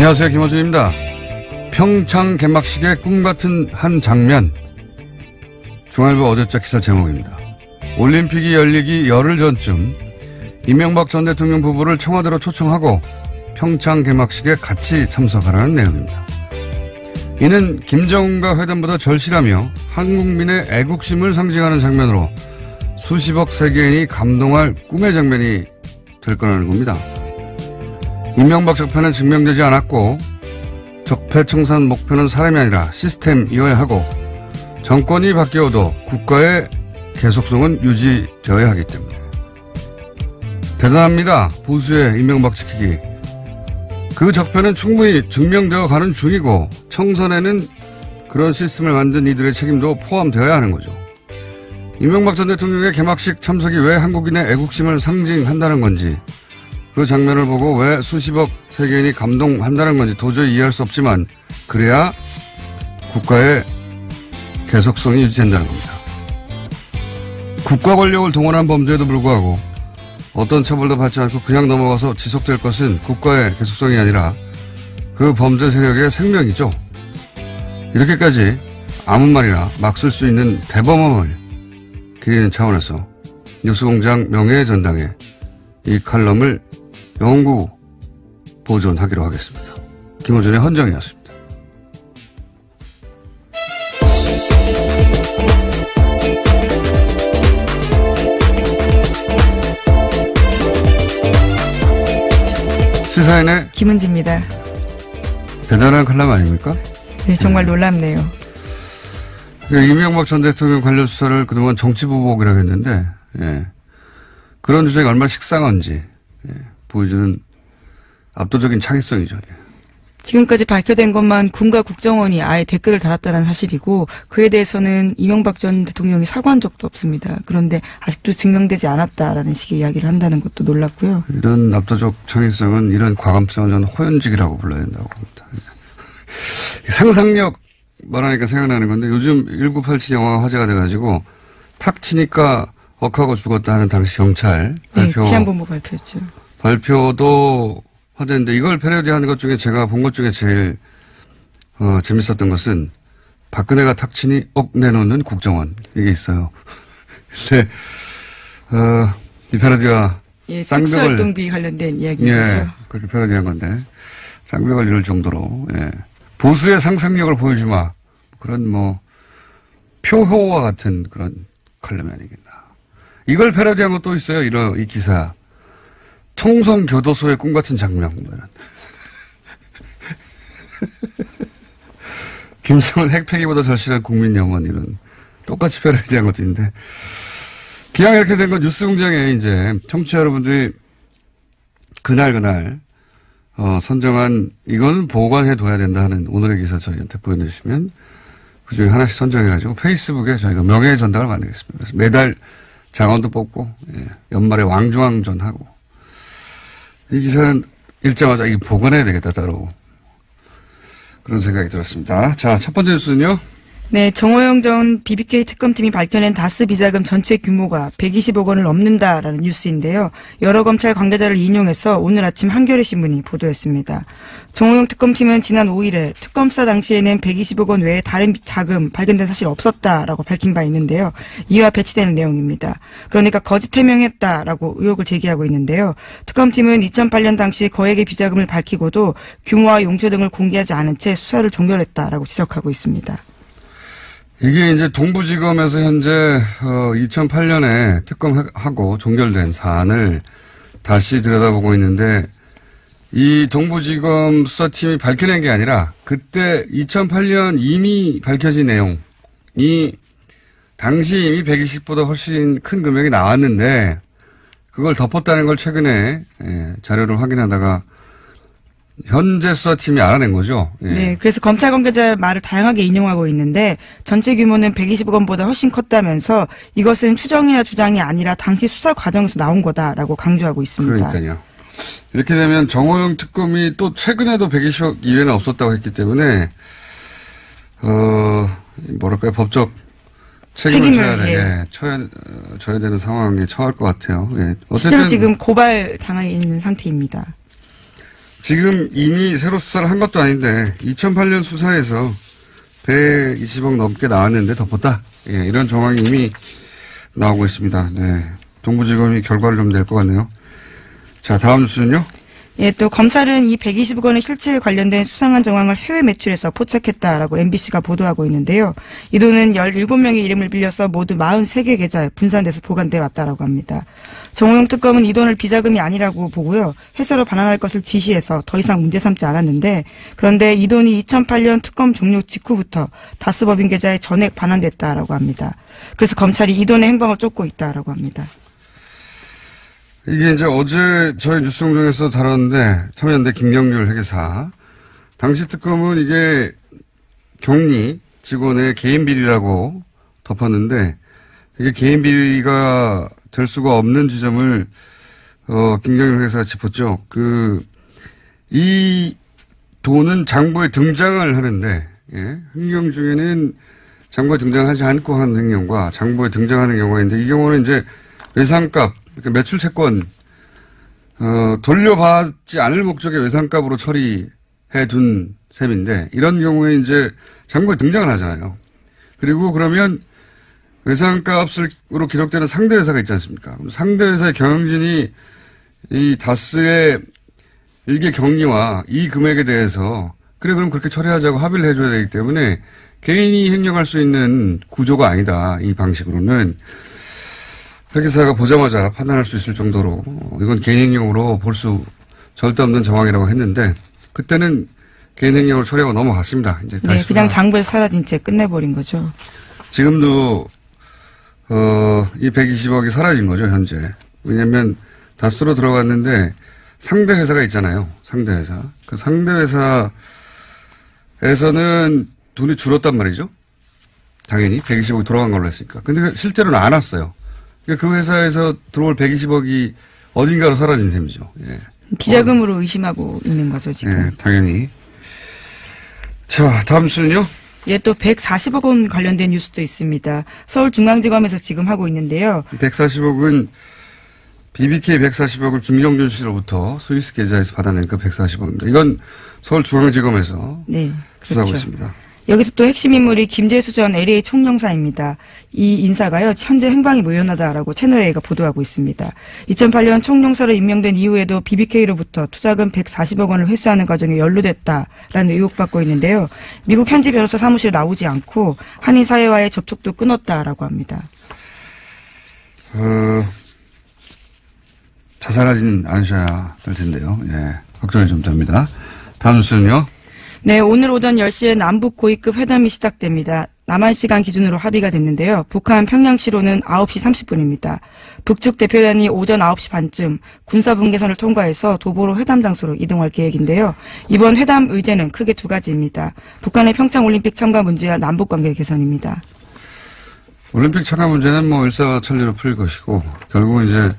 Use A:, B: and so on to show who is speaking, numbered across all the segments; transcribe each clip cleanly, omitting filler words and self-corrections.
A: 안녕하세요, 김호준입니다. 평창 개막식의 꿈같은 한 장면. 중앙일보 어제자 기사 제목입니다. 올림픽이 열리기 열흘 전쯤 이명박 전 대통령 부부를 청와대로 초청하고 평창 개막식에 같이 참석하라는 내용입니다. 이는 김정은과 회담보다 절실하며 한국민의 애국심을 상징하는 장면으로 수십억 세계인이 감동할 꿈의 장면이 될 거라는 겁니다. 이명박 적폐는 증명되지 않았고 적폐청산 목표는 사람이 아니라 시스템이어야 하고 정권이 바뀌어도 국가의 계속성은 유지되어야 하기 때문에 대단합니다. 보수의 이명박 지키기. 그 적폐는 충분히 증명되어 가는 중이고 청산에는 그런 시스템을 만든 이들의 책임도 포함되어야 하는 거죠. 이명박 전 대통령의 개막식 참석이 왜 한국인의 애국심을 상징한다는 건지, 그 장면을 보고 왜 수십억 세계인이 감동한다는 건지 도저히 이해할 수 없지만 그래야 국가의 계속성이 유지된다는 겁니다. 국가 권력을 동원한 범죄에도 불구하고 어떤 처벌도 받지 않고 그냥 넘어가서 지속될 것은 국가의 계속성이 아니라 그 범죄 세력의 생명이죠. 이렇게까지 아무 말이나 막 쓸 수 있는 대범함을 기리는 차원에서 뉴스공장 명예의 전당에 이 칼럼을 영구 보존하기로 하겠습니다. 김호준의 헌정이었습니다. 시사인의
B: 김은지입니다.
A: 대단한 칼럼 아닙니까?
B: 네, 정말 놀랍네요.
A: 이명박 전 대통령 관련 수사를 그동안 정치보복이라고 했는데, 예. 그런 주장이 얼마나 식상한지, 예. 보여주는 압도적인 창의성이죠. 예.
B: 지금까지 밝혀된 것만 군과 국정원이 아예 댓글을 달았다는 사실이고, 그에 대해서는 이명박 전 대통령이 사과한 적도 없습니다. 그런데 아직도 증명되지 않았다라는 식의 이야기를 한다는 것도 놀랍고요.
A: 이런 압도적 창의성은, 이런 과감성은 저는 호연직이라고 불러야 된다고 봅니다. 예. 상상력 말하니까 생각나는 건데, 요즘 1987 영화가 화제가 돼가지고 탁 치니까 억하고 죽었다 하는 당시 경찰 발표.
B: 네, 치안본부 발표였죠.
A: 발표도 화제인데, 이걸 패러디하는 것 중에 제가 본 것 중에 제일 재밌었던 것은 박근혜가 탁 치니 억 내놓는 국정원, 이게 있어요. 근데 이 패러디가
B: 예,
A: 쌍벽을,
B: 특수활동비 관련된 이야기죠.
A: 예, 그렇게 패러디한 건데 쌍벽을 이룰 정도로, 예. 보수의 상상력을 보여주마. 그런 표효와 같은 그런 칼럼이 아니겠나. 이걸 패러디한 것도 있어요. 이 기사. 청송교도소의 꿈같은 장면. 김정은 핵폐기보다 절실한 국민 영원, 이런 똑같이 패러디한 것도 있는데, 기왕 이렇게 된 건 뉴스공장에 이제 청취자 여러분들이 그날 선정한, 이건 보관해둬야 된다 하는 오늘의 기사 저희한테 보내주시면 그중에 하나씩 선정해가지고 페이스북에 저희가 명예의 전당을 만들겠습니다. 그래서 매달 장원도 뽑고, 예, 연말에 왕중왕전 하고. 이 기사는 읽자마자 이게 보관해야 되겠다, 따로. 그런 생각이 들었습니다. 자, 첫 번째 뉴스는요.
B: 네, 정호영 전 BBK 특검팀이 밝혀낸 다스 비자금 전체 규모가 120억 원을 넘는다라는 뉴스인데요. 여러 검찰 관계자를 인용해서 오늘 아침 한겨레 신문이 보도했습니다. 정호영 특검팀은 지난 5일에 특검 수사 당시에는 120억 원 외에 다른 자금 발견된 사실이 없었다라고 밝힌 바 있는데요. 이와 배치되는 내용입니다. 그러니까 거짓 해명했다라고 의혹을 제기하고 있는데요. 특검팀은 2008년 당시 거액의 비자금을 밝히고도 규모와 용처 등을 공개하지 않은 채 수사를 종결했다라고 지적하고 있습니다.
A: 이게 이제 동부지검에서 현재 2008년에 특검하고 종결된 사안을 다시 들여다보고 있는데, 이 동부지검 수사팀이 밝혀낸 게 아니라 그때 2008년 이미 밝혀진 내용이 당시 이미 120보다 훨씬 큰 금액이 나왔는데 그걸 덮었다는 걸 최근에 자료를 확인하다가 현재 수사팀이 알아낸 거죠. 예.
B: 네, 그래서 검찰 관계자 말을 다양하게 인용하고 있는데 전체 규모는 120억 원보다 훨씬 컸다면서 이것은 추정이나 주장이 아니라 당시 수사 과정에서 나온 거다라고 강조하고 있습니다.
A: 그러니까요. 이렇게 되면 정호영 특검이 또 최근에도 120억 이외는 없었다고 했기 때문에 뭐랄까요, 법적 책임을 져야 되는 상황에 처할 것 같아요. 예.
B: 실제로 지금 고발 당해 있는 상태입니다.
A: 지금 이미 새로 수사를 한 것도 아닌데 2008년 수사에서 120억 넘게 나왔는데 덮었다. 예, 이런 정황이 이미 나오고 있습니다. 네. 동부지검이 결과를 좀 낼 것 같네요. 자, 다음 뉴스는요.
B: 예, 또 검찰은 이 120억 원의 실체에 관련된 수상한 정황을 해외 매출해서 포착했다라고 MBC가 보도하고 있는데요. 이 돈은 17명의 이름을 빌려서 모두 43개 계좌에 분산돼서 보관돼 왔다라고 합니다. 정호영 특검은 이 돈을 비자금이 아니라고 보고요. 회사로 반환할 것을 지시해서 더 이상 문제 삼지 않았는데, 그런데 이 돈이 2008년 특검 종료 직후부터 다스법인 계좌에 전액 반환됐다라고 합니다. 그래서 검찰이 이 돈의 행방을 쫓고 있다라고 합니다.
A: 이게 이제 어제 저희 뉴스공장에서 다뤘는데 참여연대 김경률 회계사. 당시 특검은 이게 격리 직원의 개인 비리라고 덮었는데 이게 개인 비리가 될 수가 없는 지점을 김경률 회계사가 짚었죠. 이 돈은 장부에 등장을 하는데 행령 중에는 장부에 등장하지 않고 하는 행령과 장부에 등장하는 경우가 있는데 이 경우는 이제 외상값 그러니까 매출 채권, 돌려받지 않을 목적의 외상값으로 처리해 둔 셈인데, 이런 경우에 이제 장부에 등장을 하잖아요. 그리고 그러면 외상값으로 기록되는 상대 회사가 있지 않습니까? 상대 회사의 경영진이 이 다스의 일개 격리와 이 금액에 대해서, 그래, 그럼 그렇게 처리하자고 합의를 해줘야 되기 때문에 개인이 행령할 수 있는 구조가 아니다. 이 방식으로는. 회계사가 보자마자 판단할 수 있을 정도로 이건 개인 행령으로 볼 수 절대 없는 정황이라고 했는데 그때는 개인 행령을 처리하고 넘어갔습니다. 이제
B: 네, 그냥 장부에서 사라진 채 끝내버린 거죠.
A: 지금도 이 120억이 사라진 거죠, 현재. 왜냐하면 다스로 들어갔는데 상대 회사가 있잖아요. 상대 회사. 그 상대 회사에서는 돈이 줄었단 말이죠. 당연히 120억이 돌아간 걸로 했으니까. 근데 실제로는 안 왔어요. 그 회사에서 들어올 120억이 어딘가로 사라진 셈이죠. 예.
B: 비자금으로 의심하고 있는 거죠, 지금.
A: 예, 당연히. 자, 다음 뉴스는요?
B: 예, 또 140억 원 관련된 뉴스도 있습니다. 서울중앙지검에서 지금 하고 있는데요.
A: 140억은 BBK 140억을 김경준 씨로부터 스위스 계좌에서 받아낸 그 140억입니다. 이건 서울중앙지검에서
B: 네,
A: 수사하고
B: 그렇죠.
A: 있습니다.
B: 여기서 또 핵심 인물이 김재수 전 LA 총영사입니다. 이 인사가요, 현재 행방이 무연하다라고 채널A가 보도하고 있습니다. 2008년 총영사로 임명된 이후에도 BBK로부터 투자금 140억 원을 회수하는 과정에 연루됐다라는 의혹받고 있는데요. 미국 현지 변호사 사무실에 나오지 않고 한인 사회와의 접촉도 끊었다라고 합니다.
A: 자살하진 않으셔야 될 텐데요. 예, 걱정이 좀 됩니다. 다음 뉴스는요?
B: 네, 오늘 오전 10시에 남북 고위급 회담이 시작됩니다. 남한 시간 기준으로 합의가 됐는데요. 북한 평양시로는 9시 30분입니다. 북측 대표단이 오전 9시 반쯤 군사분계선을 통과해서 도보로 회담 장소로 이동할 계획인데요. 이번 회담 의제는 크게 두 가지입니다. 북한의 평창올림픽 참가 문제와 남북관계 개선입니다.
A: 올림픽 참가 문제는 뭐 일사천리로 풀릴 것이고 결국은 이제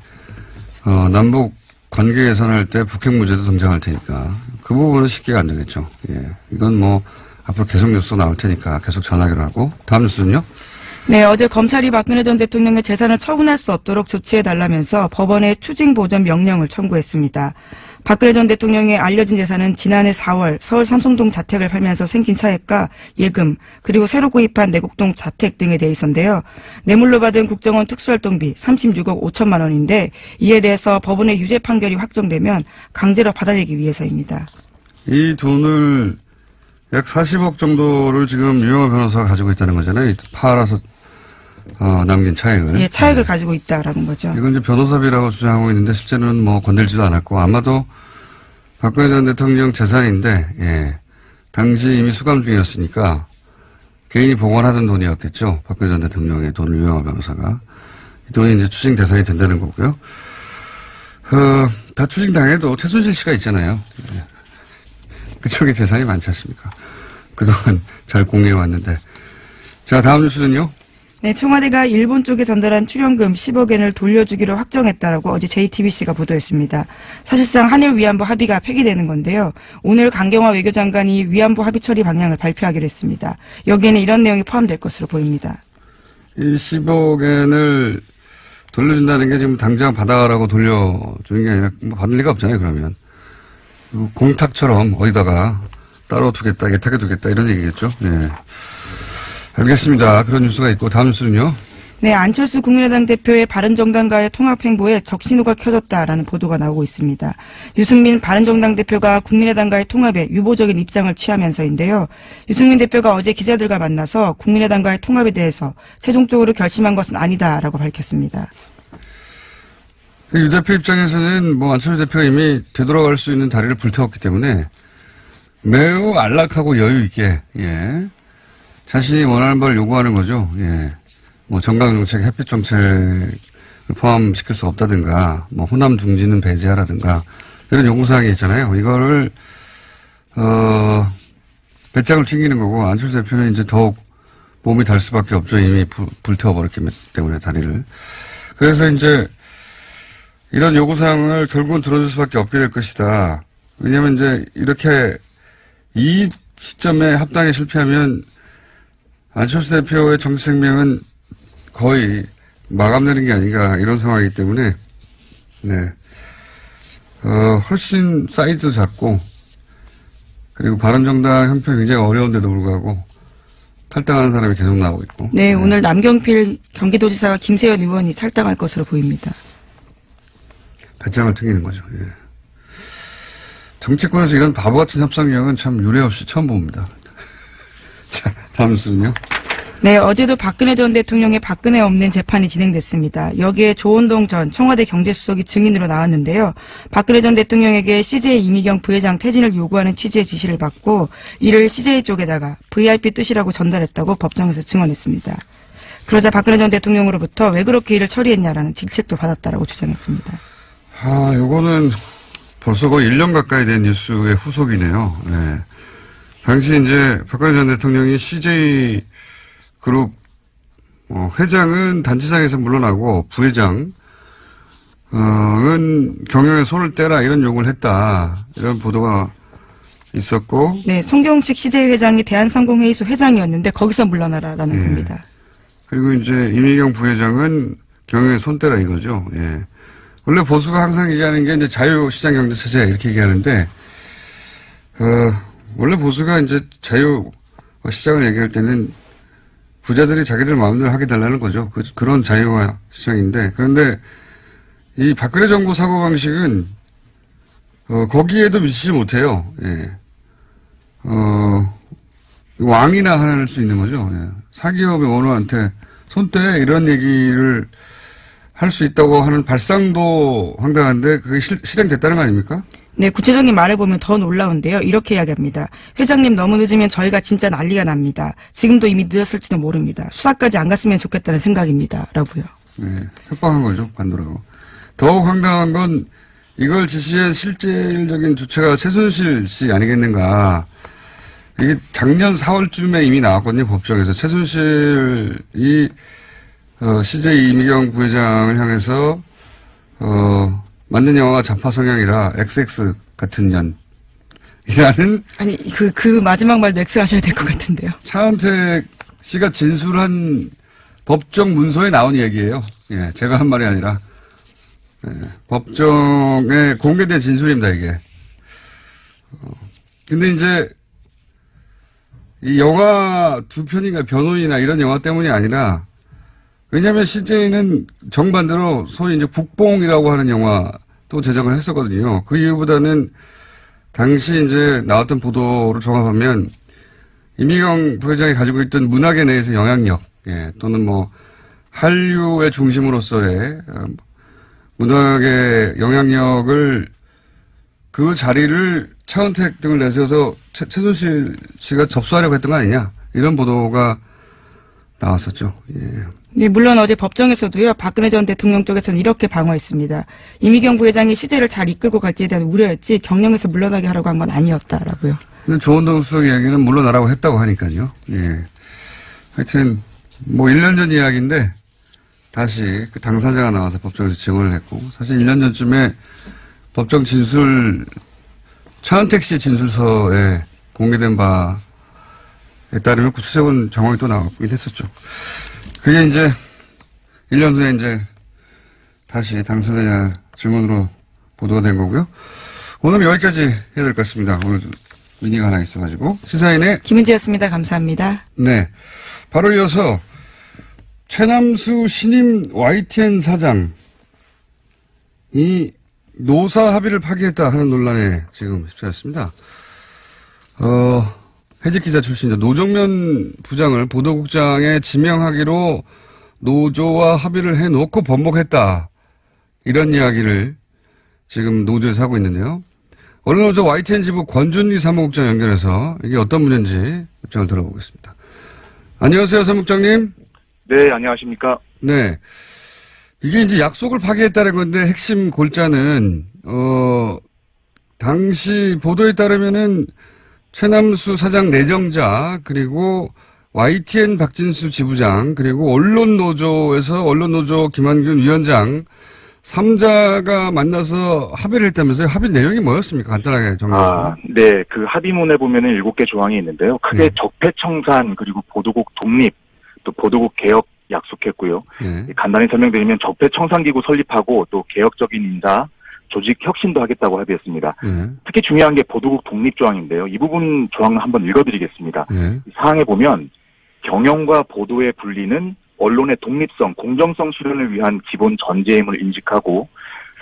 A: 남북 관계 개선할 때 북핵 문제도 등장할 테니까 그 부분은 쉽게가 안 되겠죠. 예. 이건 뭐 앞으로 계속 뉴스 나올 테니까 계속 전하기로 하고. 다음 뉴스는요?
B: 네, 어제 검찰이 박근혜 전 대통령의 재산을 처분할 수 없도록 조치해달라면서 법원에 추징보전 명령을 청구했습니다. 박근혜 전 대통령의 알려진 재산은 지난해 4월 서울 삼성동 자택을 팔면서 생긴 차액과 예금, 그리고 새로 구입한 내곡동 자택 등에 대해서인데요. 뇌물로 받은 국정원 특수활동비 36억 5천만 원인데 이에 대해서 법원의 유죄 판결이 확정되면 강제로 받아내기 위해서입니다.
A: 이 돈을 약 40억 정도를 지금 유영하 변호사가 가지고 있다는 거잖아요. 팔아서 남긴 차액을.
B: 예, 차액을 가지고 있다라는 거죠.
A: 이건 이제 변호사비라고 주장하고 있는데 실제로는 뭐 건들지도 않았고 아마도 박근혜 전 대통령 재산인데 예, 당시 이미 수감 중이었으니까 개인이 보관하던 돈이었겠죠. 박근혜 전 대통령의 돈을 유영하 변호사가. 이 돈이 이제 추징 대상이 된다는 거고요. 다 추징당해도 최순실 씨가 있잖아요. 예. 그쪽에 재산이 많지 않습니까? 그동안 잘 공유해왔는데. 자, 다음 뉴스는요?
B: 네, 청와대가 일본 쪽에 전달한 출연금 10억 엔을 돌려주기로 확정했다라고 어제 JTBC가 보도했습니다. 사실상 한일 위안부 합의가 폐기되는 건데요. 오늘 강경화 외교장관이 위안부 합의 처리 방향을 발표하기로 했습니다. 여기에는 이런 내용이 포함될 것으로 보입니다.
A: 이 10억 엔을 돌려준다는 게 지금 당장 받아라고 돌려주는 게 아니라 뭐 받을 리가 없잖아요, 그러면. 공탁처럼 어디다가 따로 두겠다, 예탁해 두겠다 이런 얘기겠죠. 예. 알겠습니다. 그런 뉴스가 있고 다음 뉴스는요.
B: 네, 안철수 국민의당 대표의 바른정당과의 통합행보에 적신호가 켜졌다라는 보도가 나오고 있습니다. 유승민 바른정당 대표가 국민의당과의 통합에 유보적인 입장을 취하면서인데요. 유승민 대표가 어제 기자들과 만나서 국민의당과의 통합에 대해서 최종적으로 결심한 것은 아니다라고 밝혔습니다.
A: 유 대표 입장에서는 안철수 대표가 이미 되돌아갈 수 있는 다리를 불태웠기 때문에 매우 안락하고 여유 있게, 예. 자신이 원하는 바를 요구하는 거죠. 예. 정강정책, 햇빛정책을 포함시킬 수 없다든가, 호남 중지는 배제하라든가, 이런 요구사항이 있잖아요. 이거를, 배짱을 튕기는 거고, 안철수 대표는 이제 더욱 몸이 달 수밖에 없죠. 이미 불태워버렸기 때문에 다리를. 그래서 이제, 이런 요구사항을 결국은 들어줄 수밖에 없게 될 것이다. 왜냐면 이제, 이렇게, 이 시점에 합당에 실패하면, 안철수 대표의 정치 생명은 거의 마감되는 게 아닌가 이런 상황이기 때문에 네. 훨씬 사이즈도 작고 그리고 바른정당 형편이 굉장히 어려운데도 불구하고 탈당하는 사람이 계속 나오고 있고
B: 네, 오늘 남경필 경기도지사와 김세현 의원이 탈당할 것으로 보입니다.
A: 배짱을 튕기는 거죠. 예. 정치권에서 이런 바보 같은 협상력은 참 유례 없이 처음 봅니다. 자, 다음 뉴스는요.
B: 네, 어제도 박근혜 전 대통령의 박근혜 없는 재판이 진행됐습니다. 여기에 조원동 전 청와대 경제수석이 증인으로 나왔는데요. 박근혜 전 대통령에게 CJ 이미경 부회장 퇴진을 요구하는 취지의 지시를 받고 이를 CJ 쪽에다가 VIP 뜻이라고 전달했다고 법정에서 증언했습니다. 그러자 박근혜 전 대통령으로부터 왜 그렇게 일을 처리했냐라는 질책도 받았다라고 주장했습니다.
A: 요거는 벌써 거의 1년 가까이 된 뉴스의 후속이네요. 네. 당시 이제 박근혜 전 대통령이 CJ 그룹 회장은 단체장에서 물러나고 부회장은 경영에 손을 떼라 이런 요구를 했다. 이런 보도가 있었고.
B: 네, 송경식 CJ 회장이 대한상공회의소 회장이었는데 거기서 물러나라라는 겁니다.
A: 그리고 이제 이미경 부회장은 경영에 손 떼라 이거죠. 예. 원래 보수가 항상 얘기하는 게 이제 자유시장 경제 체제 이렇게 얘기하는데 원래 보수가 이제 자유 시장을 얘기할 때는 부자들이 자기들 마음대로 하게 달라는 거죠. 그런 자유화 시장인데 그런데 이 박근혜 정부 사고방식은 거기에도 미치지 못해요. 예. 왕이나 할 수 있는 거죠. 예. 사기업의 오너한테 손떼 이런 얘기를 할 수 있다고 하는 발상도 황당한데 그게 실행됐다는 거 아닙니까?
B: 네, 구체적인 말을 보면 더 놀라운데요. 이렇게 이야기합니다. 회장님 너무 늦으면 저희가 진짜 난리가 납니다. 지금도 이미 늦었을지도 모릅니다. 수사까지 안 갔으면 좋겠다는 생각입니다. 라고요.
A: 네, 협박한 거죠. 반도라고. 더욱 황당한 건 이걸 지시한 실질적인 주체가 최순실 씨 아니겠는가. 이게 작년 4월쯤에 이미 나왔거든요. 법정에서. 최순실이 CJ 이미경 부회장을 향해서 만든 영화가 좌파 성향이라 XX 같은 년이라는.
B: 아니, 그 마지막 말도 X 하셔야 될 것 같은데요.
A: 차은택 씨가 진술한 법정 문서에 나온 얘기예요. 예, 제가 한 말이 아니라. 예, 법정에 공개된 진술입니다, 이게. 근데 이제, 이 영화 두 편인가 변호인이나 이런 영화 때문이 아니라, 왜냐면 CJ는 정반대로 소위 이제 국뽕이라고 하는 영화도 제작을 했었거든요. 그 이유보다는 당시 이제 나왔던 보도를 종합하면 이미경 부회장이 가지고 있던 문화계 내에서 영향력, 예, 또는 한류의 중심으로서의 문화계 영향력을 그 자리를 차은택 등을 내세워서 최순실 씨가 접수하려고 했던 거 아니냐. 이런 보도가 나왔었죠. 예.
B: 네, 물론 어제 법정에서도요, 박근혜 전 대통령 쪽에서는 이렇게 방어했습니다. 이미경 부회장이 CJ를 잘 이끌고 갈지에 대한 우려였지 경영에서 물러나게 하라고 한 건 아니었다라고요. 근데
A: 조원동 수석 이야기는 물러나라고 했다고 하니까요. 예. 하여튼 1년 전 이야기인데 다시 그 당사자가 나와서 법정에서 증언을 했고 사실 1년 전쯤에 법정 진술 차은택 씨 진술서에 공개된 바에 따르면 구체적인 정황이 또 나왔긴 했었죠. 그게 이제 1년 후에 이제 다시 당사자 증언으로 보도가 된 거고요. 오늘은 여기까지 해야 될 것 같습니다. 오늘 미니가 하나 있어가지고. 시사인의
B: 김은지였습니다. 감사합니다.
A: 네. 바로 이어서 최남수 신임 YTN 사장이 노사 합의를 파기했다 하는 논란에 지금 휩싸였습니다. 해직기자 출신자 노정면 부장을 보도국장에 지명하기로 노조와 합의를 해놓고 번복했다. 이런 이야기를 지금 노조에서 하고 있는데요. 언론노조 YTN 지부 권준리 사무국장 연결해서 이게 어떤 문제인지 입장을 들어보겠습니다. 안녕하세요, 사무국장님.
C: 네, 안녕하십니까.
A: 네. 이게 이제 약속을 파기했다는 건데 핵심 골자는, 당시 보도에 따르면은 최남수 사장 내정자, 그리고 YTN 박진수 지부장, 그리고 언론노조에서 언론노조 김한균 위원장, 3자가 만나서 합의를 했다면서요? 합의 내용이 뭐였습니까? 간단하게 정리해주세요.
C: 네. 그 합의문에 보면은 7개 조항이 있는데요. 크게 적폐청산, 그리고 보도국 독립, 또 보도국 개혁 약속했고요. 간단히 설명드리면 적폐청산기구 설립하고 또 개혁적인 인사, 조직 혁신도 하겠다고 합의했습니다. 특히 중요한 게 보도국 독립 조항인데요. 이 부분 조항을 한번 읽어드리겠습니다. 사항에 보면 경영과 보도의 분리는 언론의 독립성, 공정성 실현을 위한 기본 전제임을 인식하고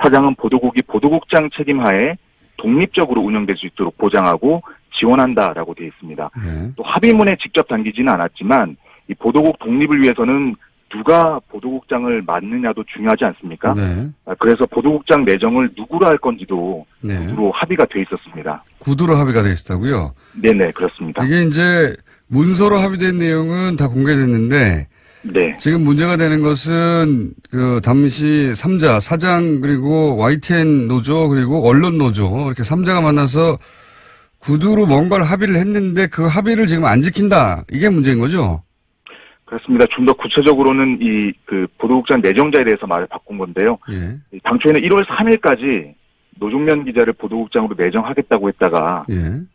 C: 사장은 보도국이 보도국장 책임하에 독립적으로 운영될 수 있도록 보장하고 지원한다라고 되어 있습니다. 또 합의문에 직접 담기지는 않았지만 이 보도국 독립을 위해서는 누가 보도국장을 맡느냐도 중요하지 않습니까? 그래서 보도국장 내정을 누구로 할 건지도 구두로 합의가 돼 있었습니다.
A: 구두로 합의가 돼 있었다고요?
C: 네네, 그렇습니다.
A: 이게 이제 문서로 합의된 내용은 다 공개됐는데
C: 네.
A: 지금 문제가 되는 것은 그 당시 3자, 사장 그리고 YTN 노조 그리고 언론 노조 이렇게 3자가 만나서 구두로 뭔가를 합의를 했는데 그 합의를 지금 안 지킨다. 이게 문제인 거죠?
C: 그렇습니다. 좀 더 구체적으로는 그 보도국장 내정자에 대해서 말을 바꾼 건데요. 당초에는 1월 3일까지 노종면 기자를 보도국장으로 내정하겠다고 했다가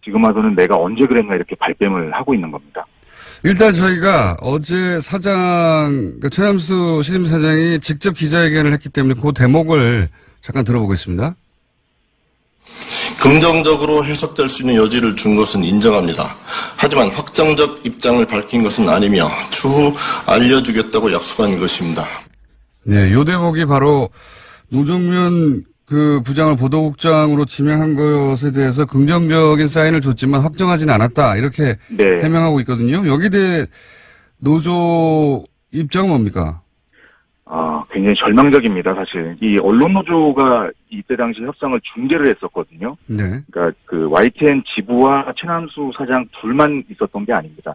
C: 지금 와서는 내가 언제 그랬나 이렇게 발뺌을 하고 있는 겁니다.
A: 일단 저희가 어제 사장, 최남수 신임 사장이 직접 기자회견을 했기 때문에 그 대목을 잠깐 들어보겠습니다.
D: 긍정적으로 해석될 수 있는 여지를 준 것은 인정합니다. 하지만 확정적 입장을 밝힌 것은 아니며 추후 알려주겠다고 약속한 것입니다.
A: 네, 요 대목이 바로 노정면 그 부장을 보도국장으로 지명한 것에 대해서 긍정적인 사인을 줬지만 확정하지는 않았다. 이렇게 해명하고 있거든요. 여기에 대해 노조 입장은 뭡니까?
C: 굉장히 절망적입니다, 사실. 이 언론노조가 이때 당시 협상을 중재를 했었거든요. 그러니까 그 YTN 지부와 최남수 사장 둘만 있었던 게 아닙니다.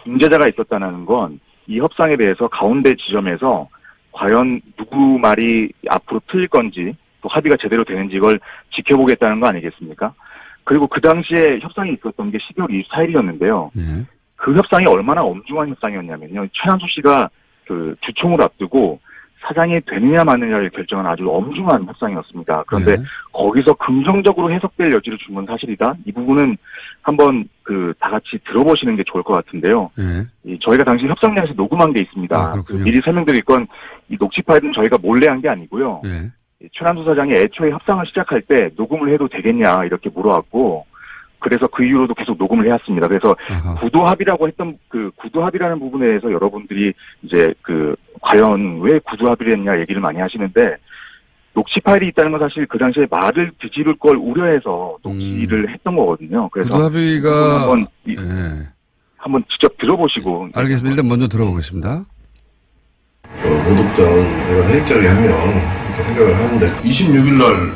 C: 중재자가 있었다는 건 이 협상에 대해서 가운데 지점에서 과연 누구 말이 앞으로 틀릴 건지 또 합의가 제대로 되는지 이걸 지켜보겠다는 거 아니겠습니까? 그리고 그 당시에 협상이 있었던 게 12월 24일이었는데요. 그 협상이 얼마나 엄중한 협상이었냐면요. 최남수 씨가 그 주총을 앞두고 사장이 되느냐 마느냐를 결정한 아주 엄중한 협상이었습니다. 그런데 거기서 긍정적으로 해석될 여지를 준 건 사실이다. 이 부분은 한번 다 같이 들어보시는 게 좋을 것 같은데요. 저희가 당시 협상장에서 녹음한 게 있습니다. 미리 설명드릴 건 이 녹취 파일은 저희가 몰래 한 게 아니고요. 최남수 사장이 애초에 협상을 시작할 때 녹음을 해도 되겠냐 이렇게 물어왔고 그래서 그 이후로도 계속 녹음을 해왔습니다. 그래서 구도 합의라고 했던 그 구도 합의라는 부분에 대해서 여러분들이 이제 과연 왜 구도 합의를 했냐 얘기를 많이 하시는데 녹취 파일이 있다는 건 사실 그 당시에 말을 뒤집을 걸 우려해서 녹취를 했던 거거든요. 그래서
A: 구도 합의가
C: 한번 직접 들어보시고.
A: 알겠습니다. 일단 먼저 들어보겠습니다.
E: 보도국장은 내가 해직자를 하면 이렇게 생각을 하는데 26일 날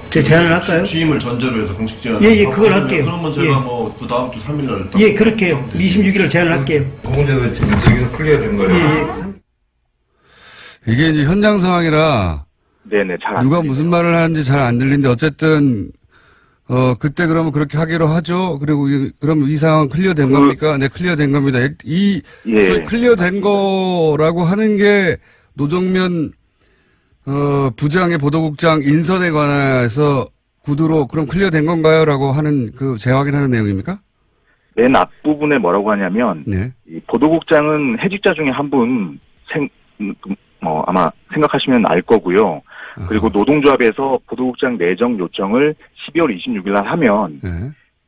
F: 제가 제안을 할까요?
E: 취임을 전제로 해서 공식 제안.
F: 예, 그걸 할게요.
E: 그러면 제가 그 다음 주 3일 날.
F: 예, 그렇게 해요. 26일을 제안을 할게요.
E: 그 문제가 지금 여기서 클리어 된 거예요.
A: 이게 이제 현장 상황이라.
C: 네네, 잘 안
A: 누가
C: 들리네요.
A: 무슨 말을 하는지 잘 안 들리는데 어쨌든 그때 그러면 그렇게 하기로 하죠. 그리고 그럼 이 상황 클리어된 겁니까? 네, 클리어된 겁니다. 소위 클리어된 거라고 하는 게 노정면 부장의 보도국장 인선에 관해서 구두로 그럼 클리어된 건가요?라고 하는 그 재확인하는 내용입니까?
C: 맨 앞부분에 뭐라고 하냐면 이 보도국장은 해직자 중에 한 분 아마 생각하시면 알 거고요. 그리고 노동조합에서 보도국장 내정 요청을 12월 26일 날 하면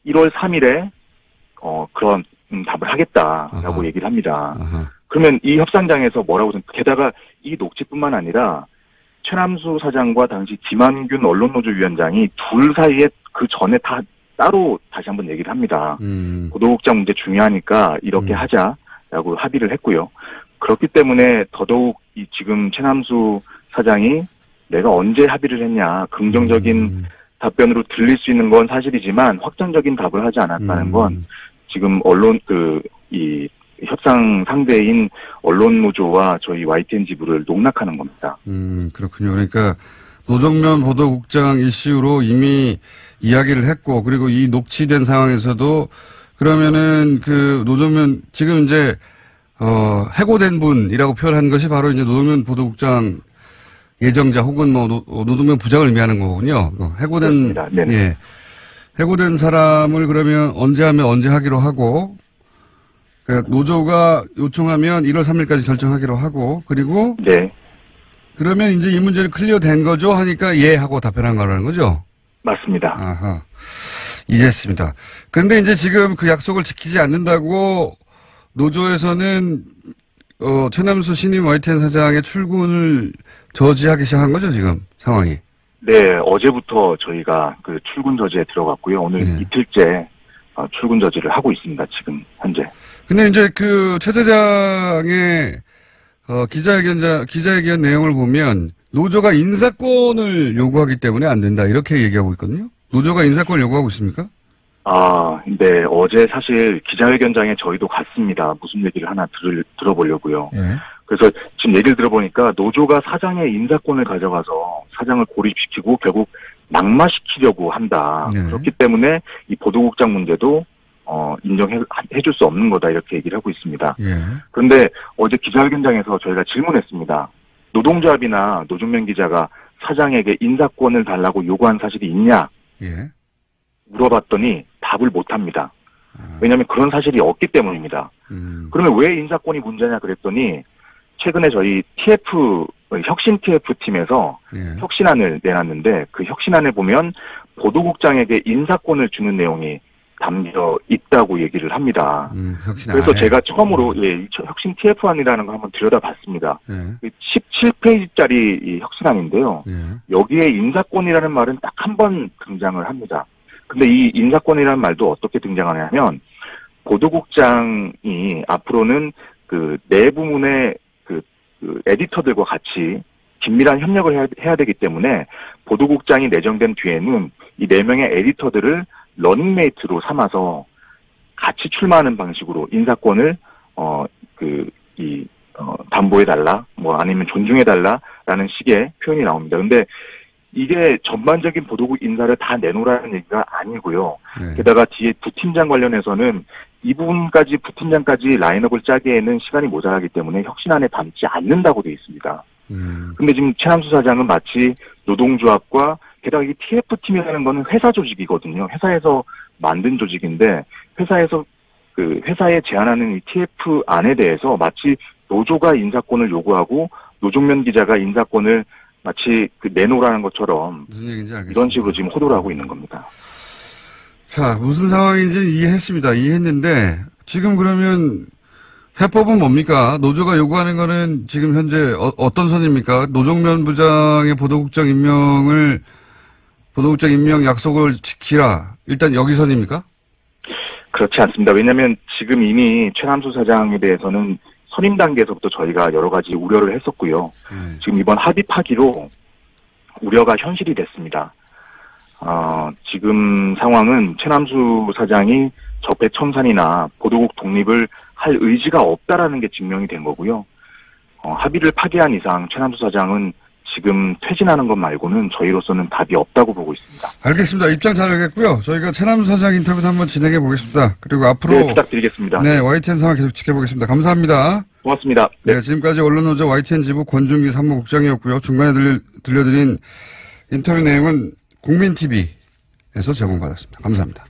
C: 1월 3일에 그런 답을 하겠다라고 얘기를 합니다. 그러면 이 협상장에서 뭐라고 게다가 이 녹취뿐만 아니라 최남수 사장과 당시 김한균 언론노조위원장이 둘 사이에 그 전에 다 따로 다시 한번 얘기를 합니다. 보도국장 문제 중요하니까 이렇게 하자라고 합의를 했고요. 그렇기 때문에 더더욱 이 지금 최남수 사장이 내가 언제 합의를 했냐 긍정적인 답변으로 들릴 수 있는 건 사실이지만 확정적인 답을 하지 않았다는 건 지금 이 협상 상대인 언론노조와 저희 YTN 지부를 농락하는 겁니다.
A: 그렇군요. 그러니까 노정면 보도국장 이슈로 이미 이야기를 했고 그리고 이 녹취된 상황에서도 그러면은 그 노정면 지금 이제 해고된 분이라고 표현한 것이 바로 이제 노정면 보도국장 예정자 혹은 뭐 노동면 부장을 의미하는 거군요. 해고된 예, 해고된 사람을 그러면 언제 하면 언제 하기로 하고 그러니까 노조가 요청하면 1월 3일까지 결정하기로 하고 그리고 그러면 이제 이 문제는 클리어된 거죠 하니까 예 하고 답변한 거라는 거죠.
C: 맞습니다.
A: 아하, 이해했습니다. 그런데 이제 지금 그 약속을 지키지 않는다고 노조에서는 최남수 신임 YTN 사장의 출근을 저지하기 시작한 거죠, 지금 상황이?
C: 네, 어제부터 저희가 그 출근 저지에 들어갔고요. 오늘 이틀째 출근 저지를 하고 있습니다, 지금 현재.
A: 근데 이제 그 최 사장의 기자회견 내용을 보면 노조가 인사권을 요구하기 때문에 안 된다 이렇게 얘기하고 있거든요. 노조가 인사권을 요구하고 있습니까?
C: 네. 어제 사실 기자회견장에 저희도 갔습니다. 무슨 얘기를 하나 들어보려고요. 그래서 지금 얘기를 들어보니까 노조가 사장의 인사권을 가져가서 사장을 고립시키고 결국 낙마시키려고 한다. 그렇기 때문에 이 보도국장 문제도 인정해줄 수 없는 거다 이렇게 얘기를 하고 있습니다. 그런데 어제 기자회견장에서 저희가 질문했습니다. 노동조합이나 노정면 기자가 사장에게 인사권을 달라고 요구한 사실이 있냐? 물어봤더니 답을 못합니다. 왜냐하면 그런 사실이 없기 때문입니다. 그러면 왜 인사권이 문제냐 그랬더니 최근에 저희 혁신 TF팀에서 혁신안을 내놨는데 그 혁신안에 보면 보도국장에게 인사권을 주는 내용이 담겨 있다고 얘기를 합니다. 그래서 제가 처음으로 혁신 TF안이라는 거 한번 들여다봤습니다. 17페이지짜리 이 혁신안인데요. 여기에 인사권이라는 말은 딱 한 번 등장을 합니다. 근데 이 인사권이라는 말도 어떻게 등장하냐면 보도국장이 앞으로는 그 내부문의 그 에디터들과 같이 긴밀한 협력을 해야 되기 때문에 보도국장이 내정된 뒤에는 이 4명의 에디터들을 러닝메이트로 삼아서 같이 출마하는 방식으로 인사권을 담보해달라, 뭐 아니면 존중해달라라는 식의 표현이 나옵니다. 근데 이게 전반적인 보도국 인사를 다 내놓으라는 얘기가 아니고요. 게다가 뒤에 부팀장 관련해서는 이 부분까지 부팀장까지 라인업을 짜기에는 시간이 모자라기 때문에 혁신안에 담지 않는다고 되어 있습니다. 근데 지금 최남수 사장은 마치 노동조합과 게다가 이 TF팀이라는 거는 회사 조직이거든요. 회사에서 만든 조직인데 회사에 제안하는 이 TF안에 대해서 마치 노조가 인사권을 요구하고 노종면 기자가 인사권을 마치 내놓으라는 것처럼 무슨 얘기인지 알겠습니다. 이런 식으로 지금 호도를 하고 있는 겁니다.
A: 자, 무슨 상황인지 이해했습니다. 이해했는데 지금 그러면 해법은 뭡니까? 노조가 요구하는 거는 지금 현재 어떤 선입니까? 노정면 부장의 보도국장 임명 약속을 지키라. 일단 여기 선입니까?
C: 그렇지 않습니다. 왜냐하면 지금 이미 최남수 사장에 대해서는 선임 단계에서부터 저희가 여러 가지 우려를 했었고요. 지금 이번 합의 파기로 우려가 현실이 됐습니다. 지금 상황은 최남수 사장이 적폐청산이나 보도국 독립을 할 의지가 없다라는 게 증명이 된 거고요. 합의를 파기한 이상 최남수 사장은 지금 퇴진하는 것 말고는 저희로서는 답이 없다고 보고 있습니다.
A: 알겠습니다. 입장 잘 알겠고요. 저희가 최남수 사장 인터뷰도 한번 진행해 보겠습니다. 그리고 앞으로
C: 부탁드리겠습니다.
A: 네, YTN 상황 계속 지켜보겠습니다. 감사합니다.
C: 고맙습니다.
A: 네, 지금까지 언론노조 YTN 지부 권준기 사무국장이었고요. 중간에 들려드린 인터뷰 내용은 국민TV에서 제공받았습니다. 감사합니다.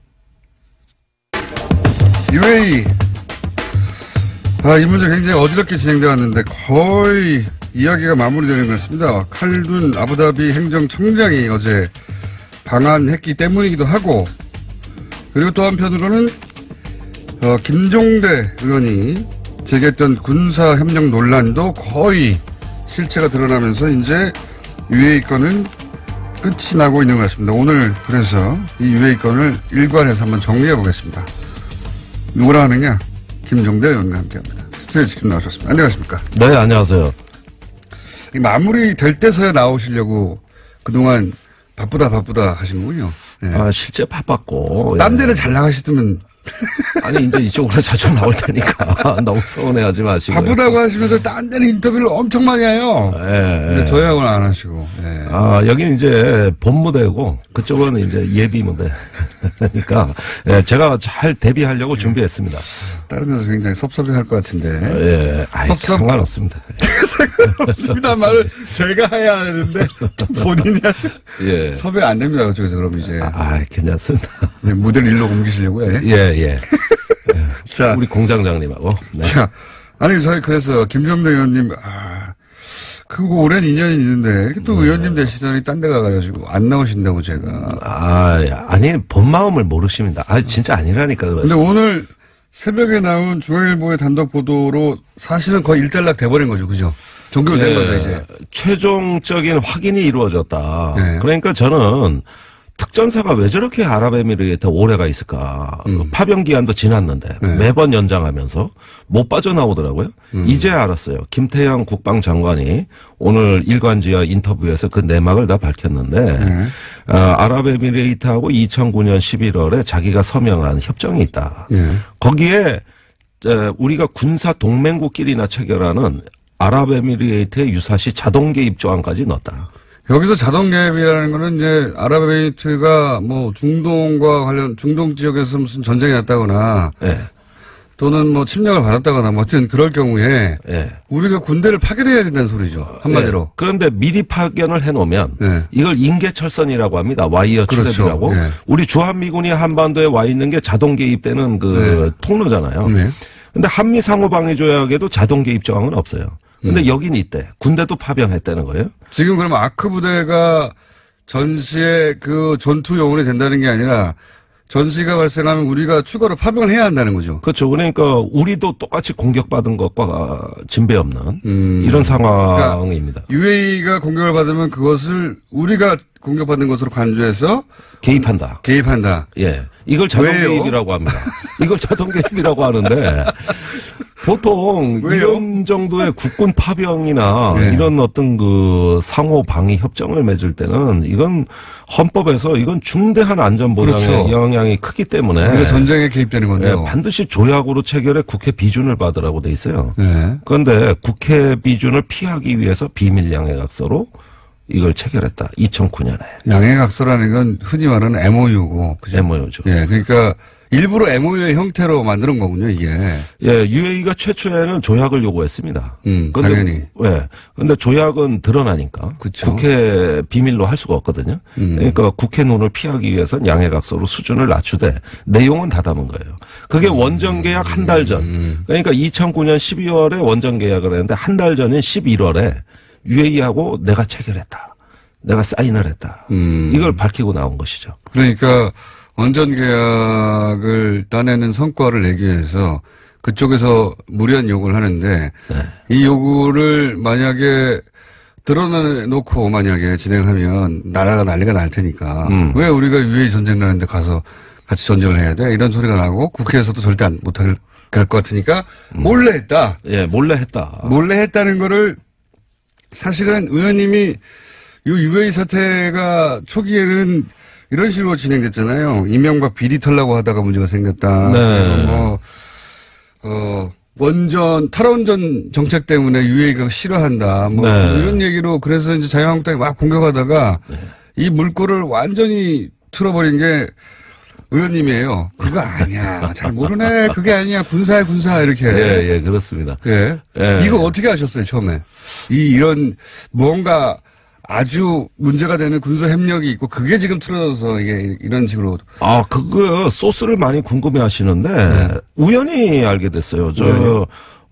A: UAE. 이 문제 굉장히 어지럽게 진행되어 왔는데 거의 이야기가 마무리되는 것 같습니다. 칼둔 아부다비 행정청장이 어제 방한했기 때문이기도 하고, 그리고 또 한편으로는 김종대 의원이 제기했던 군사협력 논란도 거의 실체가 드러나면서 이제 UAE 건은 끝이 나고 있는 것 같습니다. 오늘 그래서 이 UAE 건을 일괄해서 한번 정리해 보겠습니다. 누구랑 하느냐? 김종대 의원과 함께합니다. 스튜디오에 직접 나오셨습니다. 안녕하십니까?
G: 네, 안녕하세요.
A: 이 마무리 될 때서야 나오시려고 그동안 바쁘다 하시는군요. 네.
G: 아, 실제 바빴고.
A: 딴 데는 잘 나가시더면.
G: 아니, 이제 이쪽으로 자주 나올 테니까 너무 서운해하지 마시고.
A: 바쁘다고 하시면서 딴 데는 인터뷰를 엄청 많이 해요.
G: 예.
A: 근데 저희하고는 안 하시고. 예.
G: 아, 여기는 이제 본무대고 그쪽은 이제 예비무대. 그러니까 예, 제가 잘 데뷔하려고 준비했습니다.
A: 다른 데서 굉장히 섭섭해할 것 같은데.
G: 예. 아이, 상관없습니다.
A: 상관없습니다 말을 제가 해야 하는데 본인이 하시고.
G: 예.
A: 섭외 안 됩니다. 그쪽에서 그럼 이제.
G: 괜찮습니다.
A: 네, 무대를 일로 옮기시려고요?
G: 예.
A: 자,
G: 우리 공장장님하고. 네.
A: 자, 아니 저희 그래서 김종대 의원님 그거 오랜 인연이 있는데 이렇게 또 의원님 되시더니 딴 데 가가지고 안 나오신다고 제가.
G: 아니 본 마음을 모르십니다. 진짜 아니라니까.
A: 근데 오늘 새벽에 나온 중앙일보의 단독 보도로 사실은 거의 일단락 돼버린 거죠, 그죠? 종결된 거죠 이제.
G: 최종적인 확인이 이루어졌다.
A: 네.
G: 그러니까 저는. 특전사가 왜 저렇게 아랍에미리트에 오래가 있을까? 파병 기한도 지났는데 매번 연장하면서 못 빠져나오더라고요. 이제 알았어요. 김태형 국방장관이 오늘 일간지와 인터뷰에서 그 내막을 다 밝혔는데 아랍에미리트하고 2009년 11월에 자기가 서명한 협정이 있다. 거기에 우리가 군사 동맹국끼리나 체결하는 아랍에미리트의 유사시 자동 개입 조항까지 넣었다.
A: 여기서 자동 개입이라는 거는 이제 아랍에미리트가 뭐 중동과 관련 중동 지역에서 무슨 전쟁이 났다거나 또는 뭐 침략을 받았다거나 뭐 하여튼 그럴 경우에 우리가 군대를 파견해야 된다는 소리죠. 한마디로.
G: 그런데 미리 파견을 해놓으면 이걸 인계철선이라고 합니다. 와이어 트랩이라고.
A: 그렇죠.
G: 우리 주한미군이 한반도에 와 있는 게 자동 개입되는 그 통로잖아요. 근데 한미 상호방위조약에도 자동 개입 조항은 없어요. 근데 여긴 있대. 군대도 파병했다는 거예요?
A: 지금 그러면 아크 부대가 전시에 그 전투 요원이 된다는 게 아니라 전시가 발생하면 우리가 추가로 파병을 해야 한다는 거죠.
G: 그렇죠. 그러니까 우리도 똑같이 공격받은 것과 진배 없는 이런 상황입니다.
A: 그러니까 UAE가 공격을 받으면 그것을 우리가 공격받은 것으로 간주해서
G: 개입한다. 예. 이걸 자동 개입이라고 합니다. 이걸 자동 개입이라고 하는데 보통
A: 왜요?
G: 이런 정도의 국군 파병이나 이런 어떤 그 상호 방위 협정을 맺을 때는 이건 헌법에서 이건 중대한 안전 보장에 영향이 크기 때문에
A: 우리가 전쟁에 개입되는 건데요.
G: 반드시 조약으로 체결해 국회 비준을 받으라고 돼 있어요. 그런데 국회 비준을 피하기 위해서 비밀 양해각서로 이걸 체결했다. 2009년에.
A: 양해각서라는 건 흔히 말하는 MOU고. 그죠?
G: MOU죠.
A: 예, 그러니까 일부러 MOU의 형태로 만드는 거군요, 이게.
G: 예, UAE가 최초에는 조약을 요구했습니다.
A: 당연히.
G: 예. 근데 조약은 드러나니까.
A: 그쵸.
G: 국회 비밀로 할 수가 없거든요. 그러니까 국회 눈을 피하기 위해서는 양해각서로 수준을 낮추되 내용은 다 담은 거예요. 그게 원전 계약 한 달 전. 그러니까 2009년 12월에 원전 계약을 했는데 한 달 전인 11월에 UAE하고 내가 체결했다. 내가 사인을 했다. 이걸 밝히고 나온 것이죠.
A: 그러니까 원전 계약을 따내는 성과를 내기 위해서 그쪽에서 무리한 요구를 하는데 이 요구를 만약에 드러내놓고 만약에 진행하면 나라가 난리가 날 테니까 왜 우리가 UAE 전쟁 나는데 가서 같이 전쟁을 해야 돼? 이런 소리가 나고 국회에서도 절대 못할 것 같으니까 몰래 했다.
G: 예, 몰래 했다.
A: 몰래 했다는 거를 사실은 의원님이 이 UAE 사태가 초기에는 이런 식으로 진행됐잖아요. 이명박 비리 털라고 하다가 문제가 생겼다.
G: 네.
A: 탈원전 정책 때문에 UAE가 싫어한다. 이런 얘기로 그래서 이제 자유한국당이 막 공격하다가 이 물꼬를 완전히 틀어버린 게 의원님이에요. 그거 아니야. 잘 모르네. 그게 아니야. 군사야, 군사. 이렇게.
G: 예, 그렇습니다.
A: 예. 이거 어떻게 하셨어요, 처음에? 이런 뭔가 아주 문제가 되는 군사 협력이 있고 그게 지금 틀어져서 이게 이런 식으로.
G: 그거 소스를 많이 궁금해 하시는데 우연히 알게 됐어요.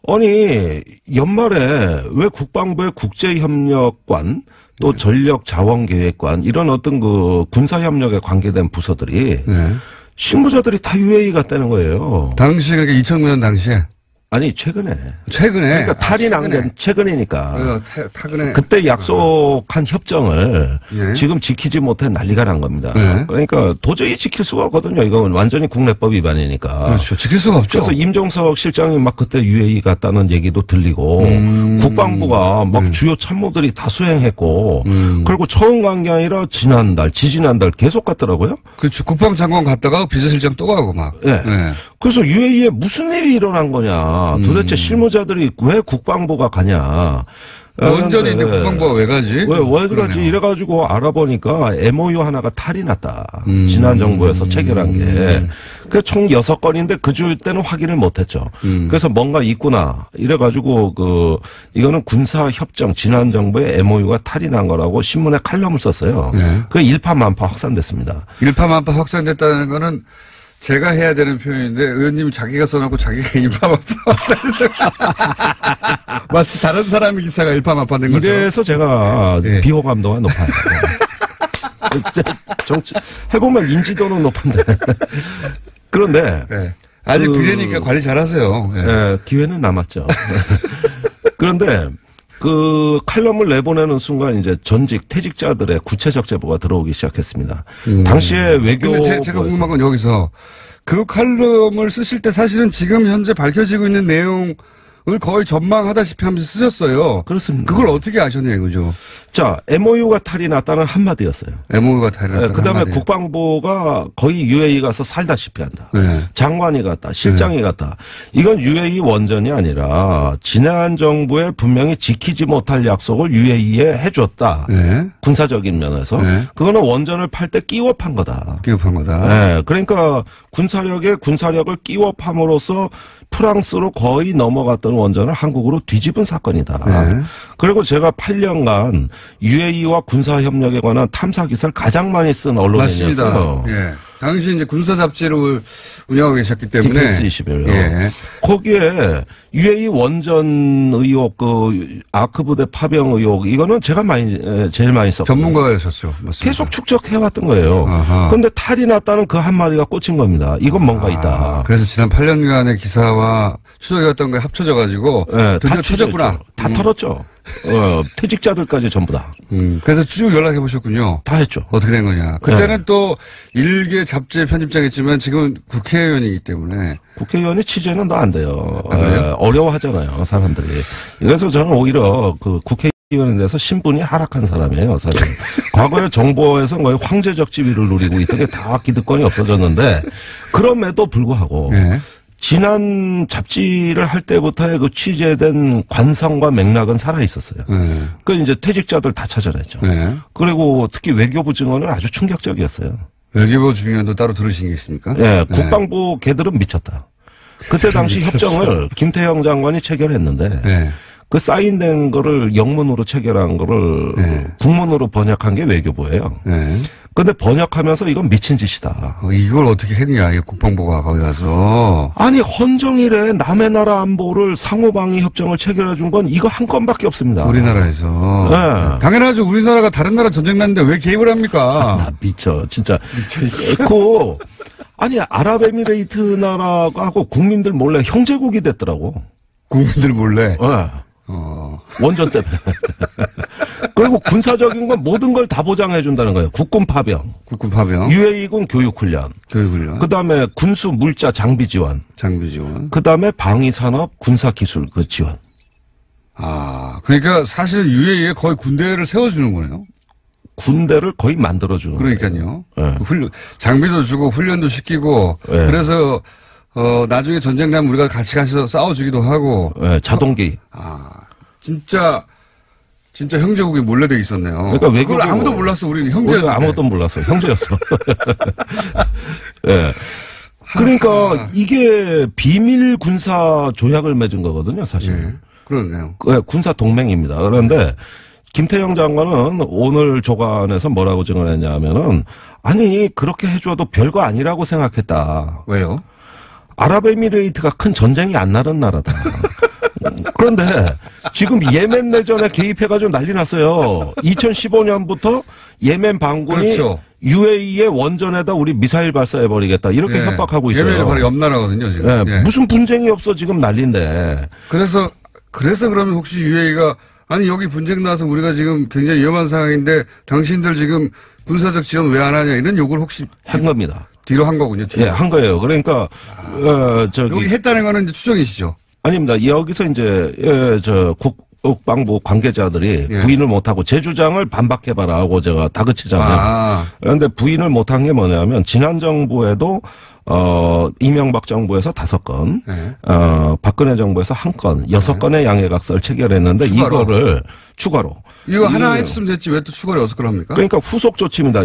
G: 아니 연말에 왜 국방부의 국제협력관 또 전력자원계획관 이런 어떤 그 군사협력에 관계된 부서들이
A: 네.
G: 실무자들이 다 UAE 갔다는 거예요.
A: 당시 그러니까 2009년 당시에
G: 아니 최근에.
A: 그러니까
G: 탈이 난 게 최근이니까.
A: 최근에
G: 그때 약속한 협정을
A: 예.
G: 지금 지키지 못해 난리가 난 겁니다.
A: 예.
G: 그러니까 도저히 지킬 수가 없거든요. 이건 완전히 국내법 위반이니까.
A: 그렇죠. 지킬 수가 없죠.
G: 그래서 임종석 실장이 막 그때 UAE 갔다는 얘기도 들리고 국방부가 막 주요 참모들이 다 수행했고 그리고 처음 간 게 아니라 지지난달 계속 갔더라고요.
A: 그렇죠. 국방장관 갔다가 비서실장 또 가고 막.
G: 네.
A: 네.
G: 그래서 UAE에 무슨 일이 일어난 거냐. 도대체 실무자들이 왜 국방부가 가냐.
A: 원전이 있는데 국방부가 왜 가지?
G: 왜 가지? 이래가지고 알아보니까 MOU 하나가 탈이 났다. 지난 정부에서 체결한 게. 그 총 6건인데 그 주 때는 확인을 못했죠. 그래서 뭔가 있구나. 이래가지고 이거는 군사협정 지난 정부의 MOU가 탈이 난 거라고 신문에 칼럼을 썼어요.
A: 네.
G: 그게 일파만파 확산됐습니다.
A: 일파만파 확산됐다는 거는 제가 해야 되는 표현인데 의원님이 자기가 써놓고 자기가 일파만파 확산됐다. 마치 다른 사람의 기사가 일파만파 된 것처럼.
G: 이래서 제가
A: 네.
G: 비호감도가 높아요. 정치 해보면 인지도는 높은데 그런데
A: 네. 아직 비례니까 관리 잘하세요. 네.
G: 네, 기회는 남았죠. 그런데 그 칼럼을 내보내는 순간 이제 전직 퇴직자들의 구체적 제보가 들어오기 시작했습니다. 당시에 외교
A: 근데 제가 궁금한 건 여기서 그 칼럼을 쓰실 때 사실은 지금 현재 밝혀지고 있는 내용을 거의 전망하다시피 하면서 쓰셨어요.
G: 그렇습니다.
A: 그걸 어떻게 아셨냐고 그죠?
G: 자, MOU가 탈이 났다는 한마디였어요.
A: MOU가 탈이 났다는
G: 그다음에
A: 한마디.
G: 국방부가 거의 UAE 가서 살다시피 한다.
A: 네.
G: 장관이 갔다. 실장이 갔다. 이건 UAE 원전이 아니라 지난 정부에 분명히 지키지 못할 약속을 UAE에 해줬다.
A: 네.
G: 군사적인 면에서.
A: 네.
G: 그거는 원전을 팔 때 끼워 판 거다.
A: 비겁한 거다.
G: 네. 그러니까 군사력에 군사력을 끼워 팜으로써 프랑스로 거의 넘어갔던 원전을 한국으로 뒤집은 사건이다.
A: 네.
G: 그리고 제가 8년간 UAE와 군사협력에 관한 탐사 기사를 가장 많이 쓴 언론인이었어요.
A: 맞습니다. 예. 당시 이제 군사 잡지를 운영하고 계셨기 때문에.
G: 디펜스 21요.
A: 예.
G: 거기에 UAE 원전 의혹, 아크 부대 파병 의혹, 이거는 제가 제일 많이 썼거든요.
A: 전문가였었죠. 맞습니다.
G: 계속 축적해왔던 거예요. 그런데 탈이 났다는 그 한마디가 꽂힌 겁니다. 이건 뭔가 있다.
A: 그래서 지난 8년간의 기사와 추적이었던 거에 합쳐져가지고
G: 네,
A: 드디어 터졌구나.
G: 다 털었죠. 퇴직자들까지 전부 다.
A: 그래서 쭉 연락해 보셨군요.
G: 다 했죠.
A: 어떻게 된 거냐. 그때는 또 일개 잡지 편집장이었지만 지금은 국회의원이기 때문에.
G: 국회의원이 취재는 더 안 돼요.
A: 그래요?
G: 어려워하잖아요, 사람들이. 그래서 저는 오히려 그 국회의원에 대해서 신분이 하락한 사람이에요, 사실. 과거에 정부에서 거의 황제적 지위를 누리고 있던 게 다 기득권이 없어졌는데, 그럼에도 불구하고,
A: 네.
G: 지난 잡지를 할 때부터의 그 취재된 관성과 맥락은 살아 있었어요. 그 이제 퇴직자들 다 찾아냈죠.
A: 네.
G: 그리고 특히 외교부 증언은 아주 충격적이었어요.
A: 외교부 중요한도 따로 들으신 게 있습니까?
G: 예, 국방부 걔들은 미쳤다. 그때 당시 협정을 김태형 장관이 체결했는데
A: 네.
G: 그 사인된 거를 영문으로 체결한 거를
A: 네.
G: 국문으로 번역한 게 외교부예요.
A: 네.
G: 근데 번역하면서 이건 미친 짓이다.
A: 이걸 어떻게 했냐, 이 국방부가 거기 가서.
G: 아니 헌정일에 남의 나라 안보를 상호방위 협정을 체결해 준 건 이거 한 건밖에 없습니다.
A: 우리나라에서.
G: 네.
A: 당연하죠. 우리나라가 다른 나라 전쟁 났는데 왜 개입을 합니까?
G: 나 미쳐 진짜.
A: 미쳐.
G: 아니 아랍에미레이트 나라하고 국민들 몰래 형제국이 됐더라고.
A: 국민들 몰래.
G: 네. 원전 때문에. 그리고 군사적인 건 모든 걸 다 보장해 준다는 거예요. 국군 파병.
A: 국군 파병.
G: UAE군 교육훈련.
A: 교육훈련.
G: 그 다음에 군수 물자 장비 지원.
A: 장비 지원.
G: 그 다음에 방위산업 군사기술 그 지원.
A: 그러니까 사실 UAE에 거의 군대를 세워주는 거네요.
G: 군대를 거의 만들어주는
A: 그러니까요.
G: 거예요. 네.
A: 장비도 주고 훈련도 시키고.
G: 네.
A: 그래서 나중에 전쟁 나면 우리가 같이 가서 싸워주기도 하고.
G: 네, 자동기.
A: 진짜 형제국이 몰래 돼 있었네요.
G: 그러니까 외국은
A: 그걸 아무도 몰랐어. 우리는 형제였는데.
G: 아무것도 몰랐어. 형제였어. 네. 그러니까 이게 비밀 군사 조약을 맺은 거거든요, 사실.
A: 네. 그러네요.
G: 군사 동맹입니다. 그런데 김태형 장관은 오늘 조간에서 뭐라고 증언했냐면은 아니 그렇게 해줘도 별거 아니라고 생각했다.
A: 왜요?
G: 아랍에미레이트가 큰 전쟁이 안 나는 나라다. 그런데 지금 예멘 내전에 개입해가지고 난리 났어요. 2015년부터 예멘 반군이
A: 그렇죠.
G: UAE의 원전에다 우리 미사일 발사해버리겠다. 이렇게 협박하고 있어요.
A: 예멘이 바로 옆 나라거든요, 지금.
G: 예, 무슨 분쟁이 없어 지금 난리인데.
A: 그래서 그러면 혹시 UAE가 아니 여기 분쟁 나서 우리가 지금 굉장히 위험한 상황인데 당신들 지금 군사적 지원 왜 안 하냐 이런 요구를 혹시
G: 한 겁니다.
A: 뒤로 한 거군요. 뒤로.
G: 예, 한 거예요. 그러니까
A: 여기 했다는 거는 이제 추정이시죠?
G: 아닙니다. 여기서 이제 국방부 관계자들이
A: 예.
G: 부인을 못하고 제 주장을 반박해봐라 하고 제가 다그치잖아요. 그런데 부인을 못한 게 뭐냐면 지난 정부에도 이명박 정부에서 5건,
A: 네.
G: 박근혜 정부에서 1건, 6건의 양해각서를 체결했는데 이거를 추가로.
A: 이거 하나 했으면 됐지 왜 또 추가로 6건 합니까?
G: 그러니까 후속 조치입니다.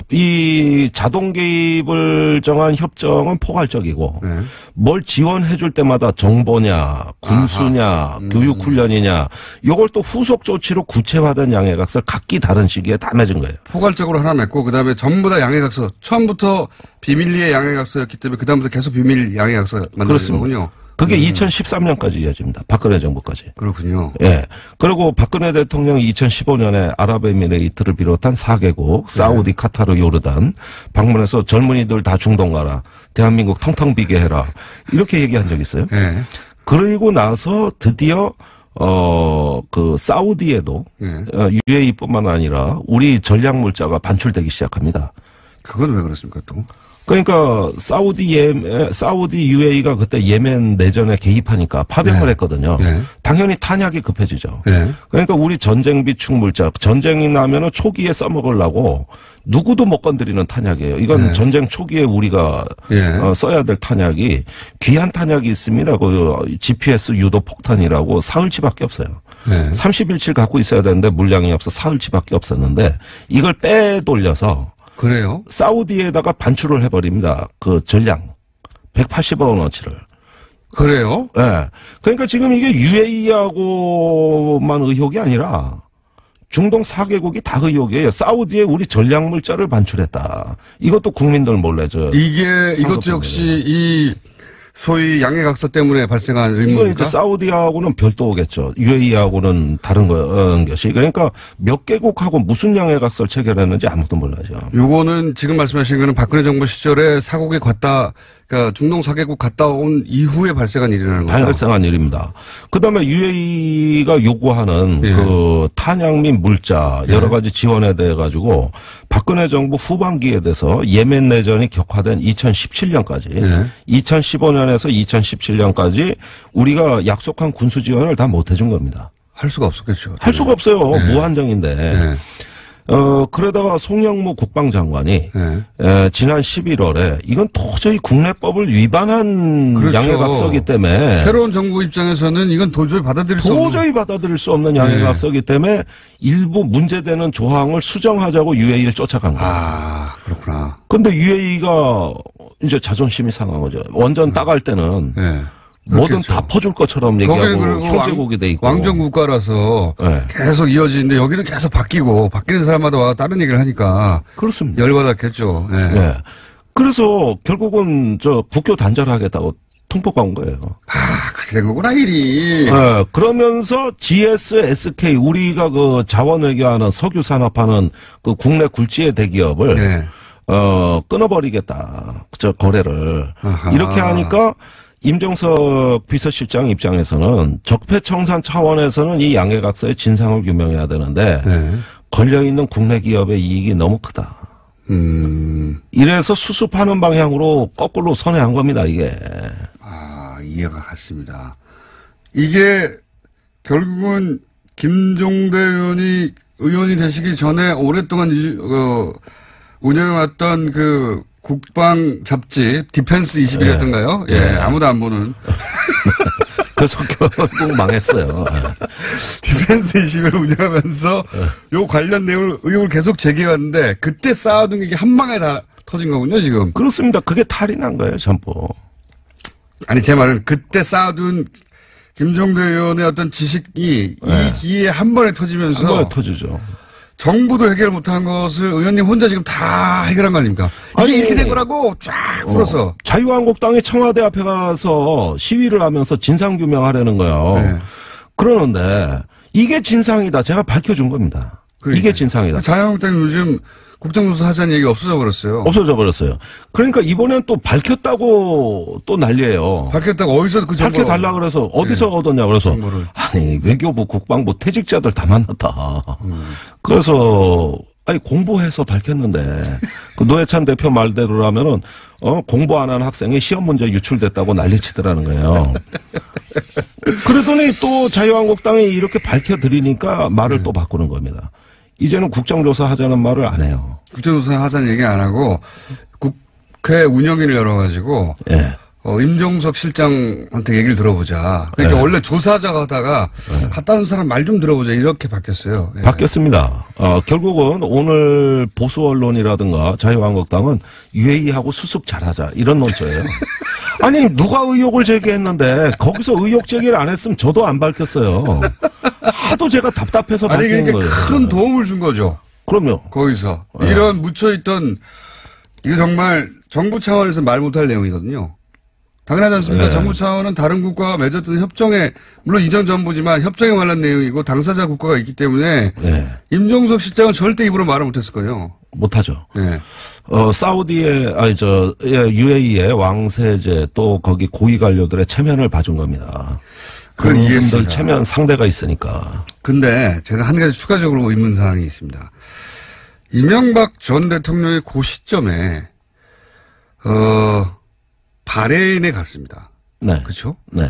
G: 이 자동 개입을 정한 협정은 포괄적이고
A: 네.
G: 뭘 지원해 줄 때마다 정보냐, 군수냐, 교육훈련이냐 이걸 또 후속 조치로 구체화된 양해각서를 각기 다른 시기에 다 맺은 거예요.
A: 포괄적으로 하나 맺고 그다음에 전부 다 양해각서 처음부터 비밀리에 양해각서였기 때문에 그다음부터 계속 비밀 양해각서 만들어진 거군요.
G: 그게 2013년까지 이어집니다. 박근혜 정부까지.
A: 그렇군요.
G: 예. 그리고 박근혜 대통령이 2015년에 아랍에미레이트를 비롯한 4개국, 사우디, 카타르, 요르단 방문해서 젊은이들 다 중동 가라. 대한민국 텅텅 비게 해라. 이렇게 얘기한 적이 있어요.
A: 네.
G: 그리고 나서 드디어 그 사우디에도 UAE뿐만 아니라 우리 전략 물자가 반출되기 시작합니다.
A: 그건 왜 그렇습니까 또?
G: 그러니까 사우디 UAE가 그때 예멘 내전에 개입하니까 파병을 했거든요. 당연히 탄약이 급해지죠. 그러니까 우리 전쟁 비축 물자, 전쟁이 나면은 초기에 써먹으려고 누구도 못 건드리는 탄약이에요. 이건 전쟁 초기에 우리가 써야 될 탄약이 귀한 탄약이 있습니다. 그 GPS 유도 폭탄이라고 사흘치밖에 없어요. 30일치를 갖고 있어야 되는데 물량이 없어 사흘치밖에 없었는데 이걸 빼돌려서
A: 그래요?
G: 사우디에다가 반출을 해버립니다. 그 전량 180억 원어치를.
A: 그래요?
G: 예. 네. 그러니까 지금 이게 UAE하고만 의혹이 아니라 중동 4개국이 다 의혹이에요. 사우디에 우리 전략 물자를 반출했다. 이것도 국민들 몰래
A: 이것도 역시 이 소위 양해각서 때문에 발생한 의문입니까?
G: 이건 이제 사우디하고는 별도겠죠. UAE하고는 다른 것이. 그러니까 몇 개국하고 무슨 양해각서를 체결했는지 아무도 몰라요.
A: 요거는 지금 말씀하신 거는 박근혜 정부 시절에 사국에 그러니까 중동 4개국 갔다 온 이후에 발생한 일이라는 거죠?
G: 발생한 일입니다. 그다음에 UAE가 요구하는 그 탄약 및 물자 여러 가지 지원에 대해 가지고 박근혜 정부 후반기에 대해서 예멘 내전이 격화된 2017년까지 2015년에서 2017년까지 우리가 약속한 군수 지원을 다 못 해준 겁니다.
A: 할 수가 없었겠죠.
G: 할 수가 없어요. 무한정인데. 그러다가 송영무 국방장관이 지난 11월에 이건 도저히 국내법을 위반한
A: 그렇죠.
G: 양해각서이기 때문에
A: 새로운 정부 입장에서는 이건 도저히 받아들일 수 없는
G: 양해각서이기 때문에 일부 문제되는 조항을 수정하자고 UAE를 쫓아간 거예요.
A: 아, 그렇구나.
G: 근데 UAE가 이제 자존심이 상한 거죠. 원전 따갈 때는 뭐든 다 퍼줄 것처럼 얘기하고 형제국이 돼 있고.
A: 왕정 국가라서 계속 이어지는데 여기는 계속 바뀌는 사람마다 와서 다른 얘기를 하니까.
G: 그렇습니다.
A: 열받았겠죠.
G: 그래서 결국은 국교 단절하겠다고 통보가 온 거예요.
A: 그렇게 된 거구나, 일이.
G: 그러면서 GS, SK, 우리가 그 자원 외교하는 석유 산업하는 그 국내 굴지의 대기업을 끊어버리겠다. 거래를. 이렇게 하니까 임종석 비서실장 입장에서는 적폐청산 차원에서는 이 양해각서의 진상을 규명해야 되는데 걸려있는 국내 기업의 이익이 너무 크다. 이래서 수습하는 방향으로 거꾸로 선회한 겁니다, 이게.
A: 이해가 갔습니다. 이게 결국은 김종대 의원이 되시기 전에 오랫동안 운영해왔던 그 국방 잡지 디펜스 21이었던가요? 아무도 안 보는.
G: 그래서 결국 망했어요.
A: 디펜스 21을 운영하면서 요 관련 의혹을 계속 제기해왔는데 그때 쌓아둔 게 한 방에 다 터진 거군요, 지금.
G: 그렇습니다. 그게 탈이 난 거예요, 전부.
A: 아니, 제 말은 그때 쌓아둔 김종대 의원의 어떤 지식이 이 기회에 한 번에 터지면서.
G: 한 번에 터지죠.
A: 정부도 해결 못한 것을 의원님 혼자 지금 다 해결한 거 아닙니까? 이게
G: 아니,
A: 이렇게 된 거라고 쫙 풀어서.
G: 자유한국당이 청와대 앞에 가서 시위를 하면서 진상규명하려는 거예요.
A: 네.
G: 그러는데 이게 진상이다. 제가 밝혀준 겁니다.
A: 그러니까요.
G: 이게 진상이다.
A: 자유한국당이 요즘 국정조사 하자는 얘기 없어져 버렸어요.
G: 없어져 버렸어요. 그러니까 이번엔 또 밝혔다고 또 난리예요.
A: 밝혔다고 어디서 그 정보를.
G: 밝혀달라 그래서 어디서 얻었냐 그래서
A: 정보를.
G: 아니 외교부 국방부 퇴직자들 다 만났다. 그래서 아니 공부해서 밝혔는데 그 노회찬 대표 말대로라면은 공부 안 하는 학생이 시험 문제 유출됐다고 난리치더라는 거예요. 그러더니 또 자유한국당이 이렇게 밝혀드리니까 말을 또 바꾸는 겁니다. 이제는 국정조사 하자는 말을 안 해요.
A: 국정조사 하자는 얘기 안 하고 국회 운영위를 열어가지고
G: 예.
A: 임종석 실장한테 얘기를 들어보자. 그러니까
G: 예.
A: 원래 조사하자고 하다가 갔다 온 사람 말 좀 들어보자 이렇게 바뀌었어요. 예.
G: 바뀌었습니다. 결국은 오늘 보수 언론이라든가 자유한국당은 UAE하고 수습 잘하자 이런 논조예요. 아니 누가 의혹을 제기했는데 거기서 의혹 제기를 안 했으면 저도 안 밝혔어요. 하도 제가 답답해서
A: 아니
G: 밝히는
A: 그러니까
G: 거예요.
A: 큰 도움을 준 거죠.
G: 그럼요.
A: 거기서
G: 예.
A: 이런 묻혀있던 이게 정말 정부 차원에서 말 못할 내용이거든요. 당연하지 않습니까?
G: 예.
A: 정부 차원은 다른 국가와 맺었던 협정에 물론 이전 정부지만 협정에 관한 내용이고 당사자 국가가 있기 때문에
G: 예.
A: 임종석 실장은 절대 입으로 말을 못했을 거예요.
G: 못하죠.
A: 예.
G: 사우디의, UAE의 왕세제 또 거기 고위 관료들의 체면을 봐준 겁니다.
A: 그건
G: 그분들
A: 이해했습니다.
G: 체면 상대가 있으니까.
A: 근데 제가 한 가지 추가적으로 의문 사항이 있습니다. 이명박 전 대통령이 그 시점에, 바레인에 갔습니다.
G: 네.
A: 그렇죠?
G: 네.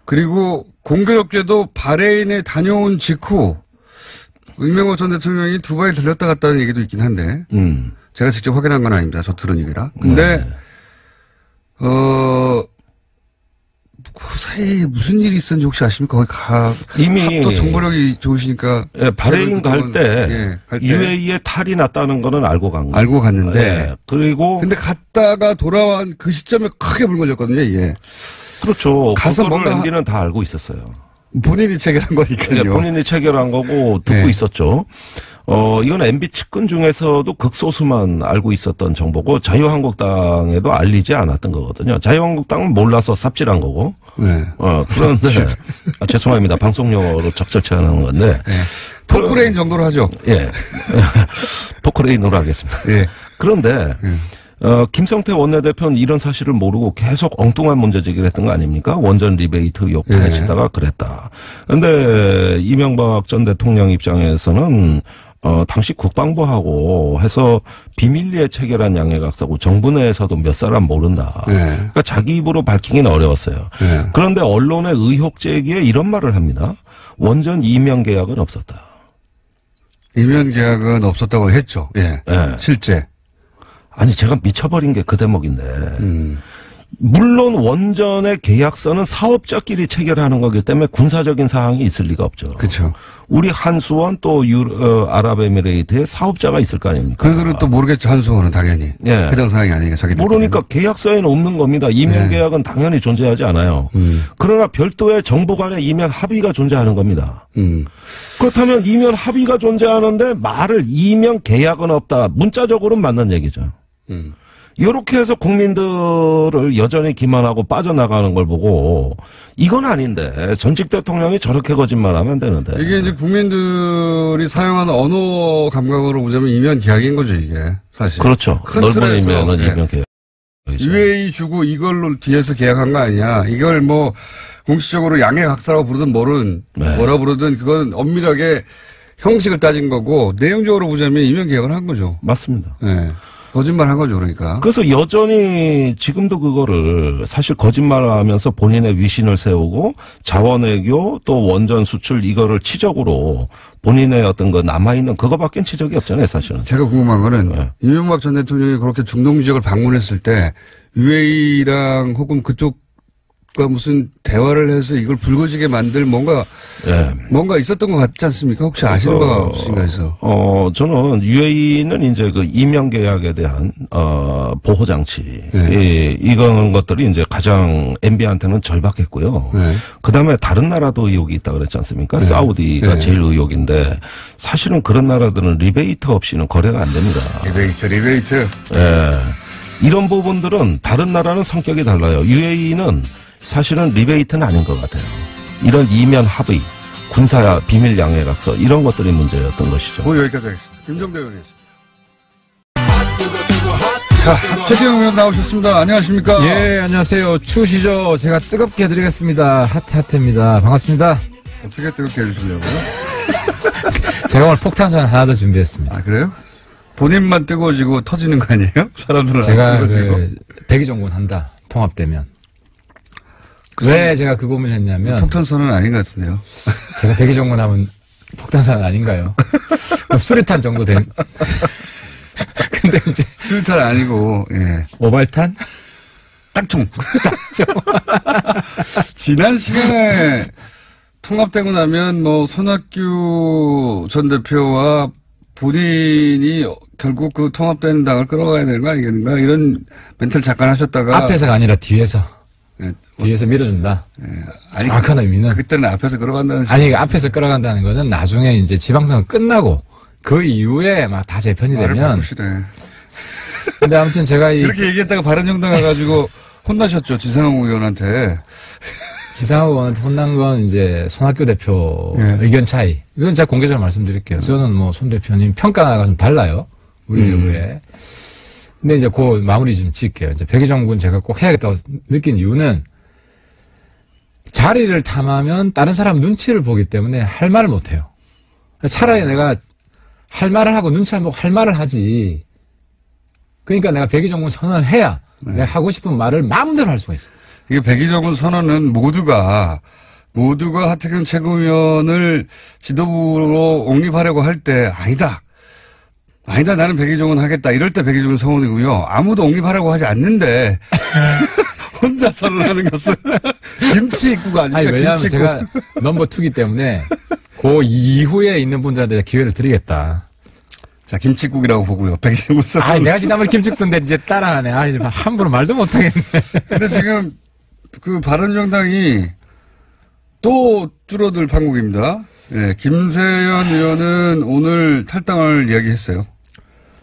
A: 그리고 공교롭게도 바레인에 다녀온 직후 이명박 전 대통령이 두바이 들렸다 갔다는 얘기도 있긴 한데 제가 직접 확인한 건 아닙니다. 저 들은 얘기라. 근데
G: 네.
A: 그 사이에 무슨 일이 있었는지 혹시 아십니까? 거기
G: 이미
A: 또 정보력이 좋으시니까
G: 예, 바레인 갈 때
A: 갈 때
G: UAE에 탈이 났다는 거는 알고 간 거예요.
A: 알고 갔는데
G: 예, 그리고
A: 근데 갔다가 돌아온 그 시점에 크게 불 걸렸거든요. 이게
G: 그렇죠.
A: 가서
G: 그거를
A: 뭔가
G: MB는 다 알고 있었어요.
A: 본인이 체결한 거니까요.
G: 예, 본인이 체결한 거고 듣고
A: 네.
G: 있었죠. 이건 MB 측근 중에서도 극소수만 알고 있었던 정보고 자유한국당에도 알리지 않았던 거거든요. 자유한국당은 몰라서 삽질한 거고.
A: 네.
G: 그런데 죄송합니다. 방송용어로 적절치 않은 건데.
A: 네. 포크레인 정도로 하죠.
G: 예. 포크레인으로 하겠습니다.
A: 예.
G: 그런데 김성태 원내대표는 이런 사실을 모르고 계속 엉뚱한 문제 제기를 했던 거 아닙니까? 원전 리베이트 의혹 파헤치다가 그랬다. 그런데 이명박 전 대통령 입장에서는 당시 국방부하고 해서 비밀리에 체결한 양해각서고 정부 내에서도 몇 사람 모른다.
A: 네.
G: 그러니까 자기 입으로 밝히기는 어려웠어요.
A: 네.
G: 그런데 언론의 의혹 제기에 이런 말을 합니다. 원전 이면 계약은 없었다.
A: 이면 계약은 없었다고 했죠. 예.
G: 예.
A: 실제.
G: 아니 제가 미쳐버린 게 그 대목인데 물론 원전의 계약서는 사업자끼리 체결하는 거기 때문에 군사적인 사항이 있을 리가 없죠.
A: 그렇죠.
G: 우리 한수원 또 아랍에미레이트에 사업자가 있을 거 아닙니까?
A: 그래서는 또 모르겠죠. 한수원은 당연히.
G: 예.
A: 해당 사항이 아니니까 자기들.
G: 모르니까 계약서에는 없는 겁니다. 이면
A: 네.
G: 계약은 당연히 존재하지 않아요. 그러나 별도의 정부 간의 이면 합의가 존재하는 겁니다. 그렇다면 이면 합의가 존재하는데 말을 이면 계약은 없다. 문자적으로는 맞는 얘기죠. 이렇게 해서 국민들을 여전히 기만하고 빠져나가는 걸 보고 이건 아닌데 전직 대통령이 저렇게 거짓말하면 안 되는데.
A: 이게 이제 국민들이 사용하는 언어 감각으로 보자면 이면 계약인 거죠, 이게. 사실.
G: 그렇죠.
A: 큰
G: 넓은
A: 틀에서,
G: 의미에는
A: 예.
G: 이면 계약.
A: UAE 주고 이걸로 뒤에서 계약한 거 아니냐. 이걸 뭐 공식적으로 양해각서라고 부르든
G: 네.
A: 뭐라 부르든 그건 엄밀하게 형식을 따진 거고 내용적으로 보자면 이면 계약을 한 거죠.
G: 맞습니다.
A: 예. 거짓말 한 거죠, 그러니까.
G: 그래서 여전히 지금도 그거를 사실 거짓말을 하면서 본인의 위신을 세우고 자원외교 또 원전 수출 이거를 치적으로 본인의 어떤 거 남아있는 그거밖엔 치적이 없잖아요, 사실은.
A: 제가 궁금한 거는
G: 네.
A: 이명박 전 대통령이 그렇게 중동 지역을 방문했을 때 UAE랑 혹은 그쪽 무슨 대화를 해서 이걸 불거지게 만들 뭔가 있었던 것 같지 않습니까? 혹시 아시는 바가 없으신가 해서.
G: 저는 UAE는 이제 그 이명 계약에 대한 보호 장치 이런 것들이 이제 가장 MB한테는 절박했고요. 그다음에 다른 나라도 의혹이 있다 그랬지 않습니까? 사우디가 제일 의혹인데 사실은 그런 나라들은 리베이트 없이는 거래가 안 됩니다.
A: 리베이트.
G: 이런 부분들은 다른 나라는 성격이 달라요. UAE는 사실은 리베이트는 아닌 것 같아요. 이런 이면 합의, 군사 비밀 양해각서 이런 것들이 문제였던 것이죠.
A: 여기까지 하겠습니다. 김종대 의원이었습니다. 자, 최재형 의원 나오셨습니다. 안녕하십니까?
H: 예, 안녕하세요. 추우시죠? 제가 뜨겁게 해드리겠습니다. 핫해입니다. 반갑습니다.
A: 어떻게 뜨겁게 해주시려고요?
H: 제가 오늘 폭탄선 하나 더 준비했습니다.
A: 아, 그래요? 본인만 뜨거워지고 터지는 거 아니에요? 사람들은
H: 제가 백의종군 한다. 통합되면. 왜 제가 그 고민을 했냐면.
A: 폭탄선은 아닌 것 같은데요.
H: 제가 백의종군 하면 폭탄선은 아닌가요? 수리탄 정도 된. 근데 이제.
A: 수리탄 아니고, 예.
H: 오발탄?
A: 딱총. 지난 시간에 통합되고 나면 뭐 손학규 전 대표와 본인이 결국 그 통합된 당을 끌어가야 되는 거 아니겠는가 이런 멘트를 잠깐 하셨다가
H: 앞에서가 아니라 뒤에서 뒤에서 밀어준다. 정확한 의미는
A: 그때는 앞에서 끌어간다는
H: 아니 앞에서 끌어간다는 거는 나중에 이제 지방선거 끝나고 그 이후에 막 다 재편이 되면. 근데 아무튼 제가
A: 그렇게 얘기했다가 바른정당 가가지고 혼나셨죠 지상욱 의원한테.
H: 지상욱 의원한테 혼난 건 이제 손학규 대표 의견 차이. 이건 제가 공개적으로 말씀드릴게요. 저는 뭐 손 대표님 평가가 좀 달라요. 우리 일부에. 근데 이제 그 마무리 좀 짓게요. 이제 백의종군 제가 꼭 해야겠다고 느낀 이유는 자리를 탐하면 다른 사람 눈치를 보기 때문에 할 말을 못 해요. 차라리 내가 할 말을 하고 눈치를 보고 할 말을 하지. 그러니까 내가 백의종군 선언을 해야 내가 하고 싶은 말을 마음대로 할 수가 있어요.
A: 이게 백의종군 선언은 모두가 하태경 최고위원을 지도부로 옹립하려고 할 때 아니다 나는 백의종군 하겠다 이럴 때 백의종군 선언이고요. 아무도 옹립하려고 하지 않는데 혼자 선언하는 것은 김치국가 아닙니까?
H: 아니 왜냐하면 김치국. 제가 넘버 2기 때문에 그 이후에 있는 분들한테 기회를 드리겠다.
A: 자, 김치국이라고 보고요. 백의종군 선언.
H: 아, 내가 지난번에 김치국 썼는데 이제 따라하네. 함부로 말도 못하겠네.
A: 근데 지금 그 바른정당이 또 줄어들 판국입니다. 예, 김세연 의원은 오늘 탈당을 이야기했어요.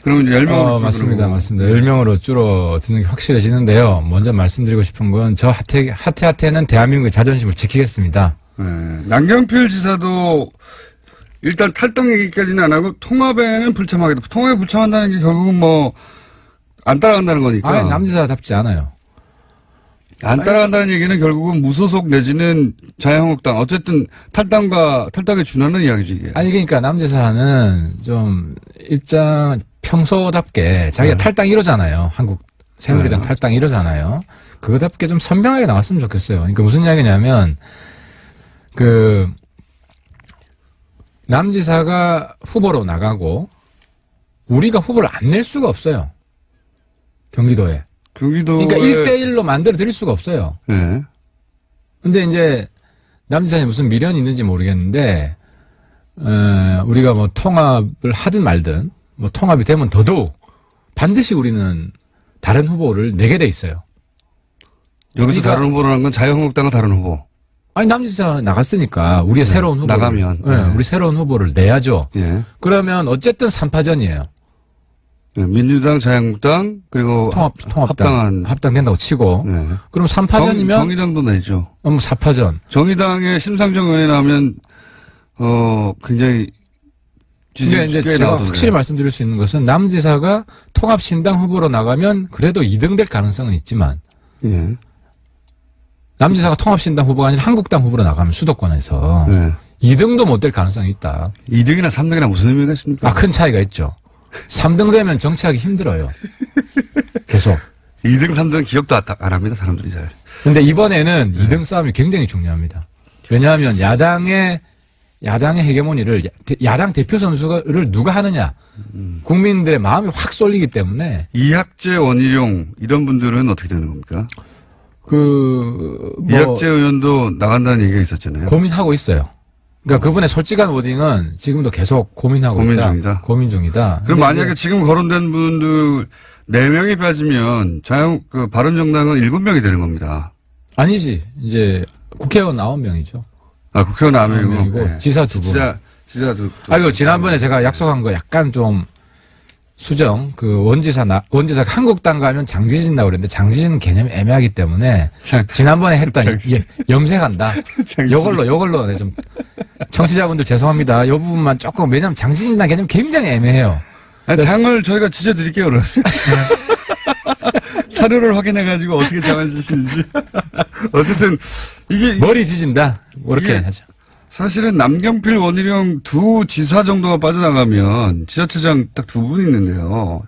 A: 그러면 10명으로
H: 맞습니다. 10명으로 줄어드는 게 확실해지는데요. 먼저 말씀드리고 싶은 건 저 하태는 대한민국의 자존심을 지키겠습니다.
A: 예, 남경필 지사도 일단 탈당 얘기까지는 안 하고 통합에는 불참하겠다. 통합에 불참한다는 게 결국은 뭐 안 따라간다는 거니까.
H: 아니, 남지사답지 않아요.
A: 안 따라간다는 얘기는 결국은 무소속 내지는 자유한국당 어쨌든 탈당에 준하는 이야기지 이게.
H: 아니 그러니까 남지사는 좀 입장 평소답게 자기가 탈당 1호잖아요. 한국 새누리당 탈당 1호잖아요. 그거답게 좀 선명하게 나왔으면 좋겠어요. 그러니까 무슨 이야기냐면 그 남지사가 후보로 나가고 우리가 후보를 안 낼 수가 없어요. 경기도에. 그러니까 1대1로 만들어 드릴 수가 없어요.
A: 네.
H: 근데 이제 남지사에 무슨 미련이 있는지 모르겠는데 우리가 뭐 통합을 하든 말든 뭐 통합이 되면 더더욱 반드시 우리는 다른 후보를 내게 돼 있어요.
A: 여기서 그러니까, 다른 후보라는 건 자유한국당과 다른 후보.
H: 아니 남지사 나갔으니까 우리의 새로운 후보
A: 나가면
H: 우리 새로운 후보를 내야죠.
A: 예.
H: 그러면 어쨌든 3파전이에요.
A: 민주당, 자유한국당 그리고
H: 합당된다고 치고 그럼 3파전이면
A: 정의당도 내죠.
H: 4파전.
A: 정의당의 심상정 의원이 나오면 굉장히
H: 근데 이제 제가 확실히 말씀드릴 수 있는 것은 남지사가 통합신당 후보로 나가면 그래도 2등 될 가능성은 있지만 남지사가 통합신당 후보가 아니라 한국당 후보로 나가면 수도권에서 2등도 못 될 가능성이 있다.
A: 2등이나 3등이나 무슨 의미가 있습니까?
H: 큰 차이가 있죠. 3등 되면 정치하기 힘들어요. 계속.
A: 2등, 3등 기억도 안 합니다, 사람들이 잘.
H: 근데 이번에는 2등 싸움이 굉장히 중요합니다. 왜냐하면 야당의 헤게모니를, 야당 대표 선수를 누가 하느냐. 국민들의 마음이 확 쏠리기 때문에.
A: 이학재, 원희룡, 이런 분들은 어떻게 되는 겁니까? 이학재 의원도 나간다는 얘기가 있었잖아요.
H: 고민하고 있어요. 그러니까 그분의 솔직한 워딩은 지금도 계속 고민 중이다. 고민 중이다.
A: 그럼 만약에 지금 거론된 분들 4명이 빠지면 바른정당은 7명이 되는 겁니다.
H: 아니지. 이제 국회의원 9명이죠.
A: 아, 국회의원 9명이고.
H: 네. 지사 2분.
A: 지사
H: 이거 지난번에 제가 약속한 거 약간 좀 수정, 원지사가 한국당 가면 장지진다고 그랬는데 장지진 개념이 애매하기 때문에 지난번에 했던 이게 염색한다. 요걸로 네, 좀 청취자분들 죄송합니다. 요 부분만 조금, 왜냐면 장지진이라는 개념이 굉장히 애매해요.
A: 아니, 장을 저희가 지져드릴게요, 그러면. 사료를 확인해가지고 어떻게 장을 지시는지. 어쨌든, 이게.
H: 머리 지진다. 그렇게 하죠.
A: 사실은 남경필, 원희룡 두 지사 정도가 빠져나가면 지자체장 딱 2분 있는데요.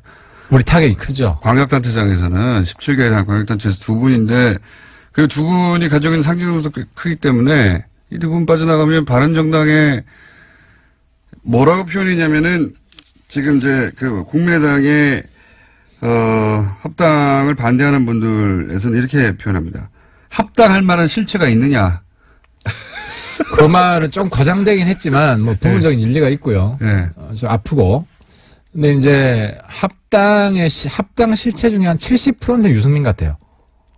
H: 우리 타격이 크죠.
A: 광역단체장에서는 17개 광역단체에서 2분인데 그 2분이 가지고 있는 상징성도 꽤 크기 때문에 이 2분 빠져나가면 바른정당에 뭐라고 표현했냐면은 지금 이제 국민의당의 합당을 반대하는 분들에서는 이렇게 표현합니다. 합당할 만한 실체가 있느냐.
H: 그 말은 좀 과장되긴 했지만, 부분적인 일리가 있고요.
A: 네.
H: 좀 아프고. 근데 이제, 합당 실체 중에 한 70%는 유승민 같아요.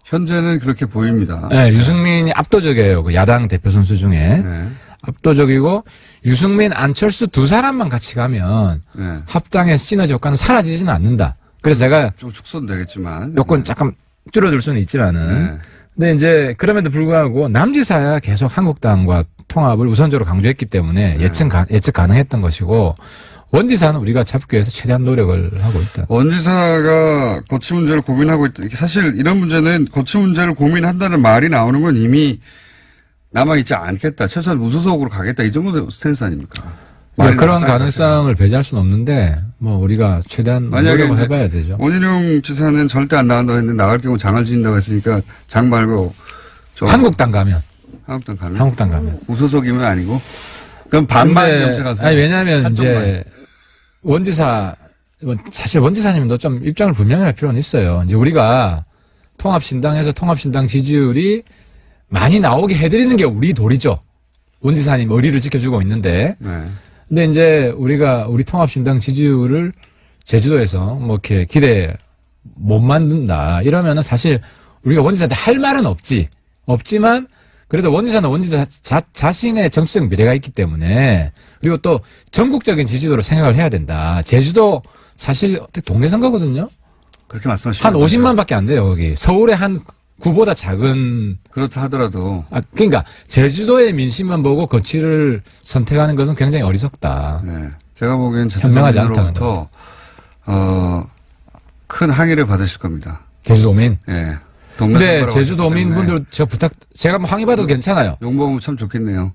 A: 현재는 그렇게 보입니다.
H: 네, 유승민이 압도적이에요. 야당 대표 선수 중에. 네. 압도적이고, 유승민, 안철수 2사람만 같이 가면, 네. 합당의 시너지 효과는 사라지지는 않는다. 그래서 제가.
A: 좀 축소되겠지만.
H: 요건 잠깐 줄어들 수는 있지만은. 네. 근데 이제 그럼에도 불구하고 남지사야 계속 한국당과 통합을 우선적으로 강조했기 때문에 예측 가능했던 것이고 원지사는 우리가 잡기 위해서 최대한 노력을 하고 있다.
A: 원지사가 거취 문제를 고민하고 있다. 사실 이런 문제는 거취 문제를 고민한다는 말이 나오는 건 이미 남아있지 않겠다. 최소한 무소속으로 가겠다. 이 정도 스탠스 아닙니까?
H: 그런 가능성을 배제할 수는 없는데 우리가 최대한 노력을 해봐야 되죠.
A: 원희룡 지사는 절대 안 나간다고 했는데 나갈 경우 장을 지인다고 했으니까 장 말고
H: 한국당 가면
A: 무소속이면 아니고 그럼 반반 염색하세요.
H: 아니 왜냐하면 이제 원지사 사실 원지사님도 좀 입장을 분명히 할 필요는 있어요. 이제 우리가 통합신당에서 통합신당 지지율이 많이 나오게 해드리는 게 우리 도리죠. 원지사님 의리를 지켜주고 있는데.
A: 네.
H: 근데 이제 우리 통합신당 지지율을 제주도에서 이렇게 기대 못 만든다. 이러면은 사실 우리가 원지사한테 할 말은 없지만 그래도 원지사는 원지사 자신의 정치적 미래가 있기 때문에 그리고 또 전국적인 지지도로 생각을 해야 된다. 제주도 사실 동네 선거거든요.
A: 그렇게 말씀하시면
H: 한 50만 밖에 안 돼요, 거기. 서울의 한 구보다 작은.
A: 그렇다 하더라도.
H: 그러니까 제주도의 민심만 보고 거취를 선택하는 것은 굉장히 어리석다.
A: 네. 제가 보기엔
H: 현명하지 않다는 거.
A: 큰 항의를 받으실 겁니다.
H: 제주도민?
A: 네.
H: 근데 제주도민 분들 제가 항의 받아도 괜찮아요.
A: 욕 먹으면 참 좋겠네요.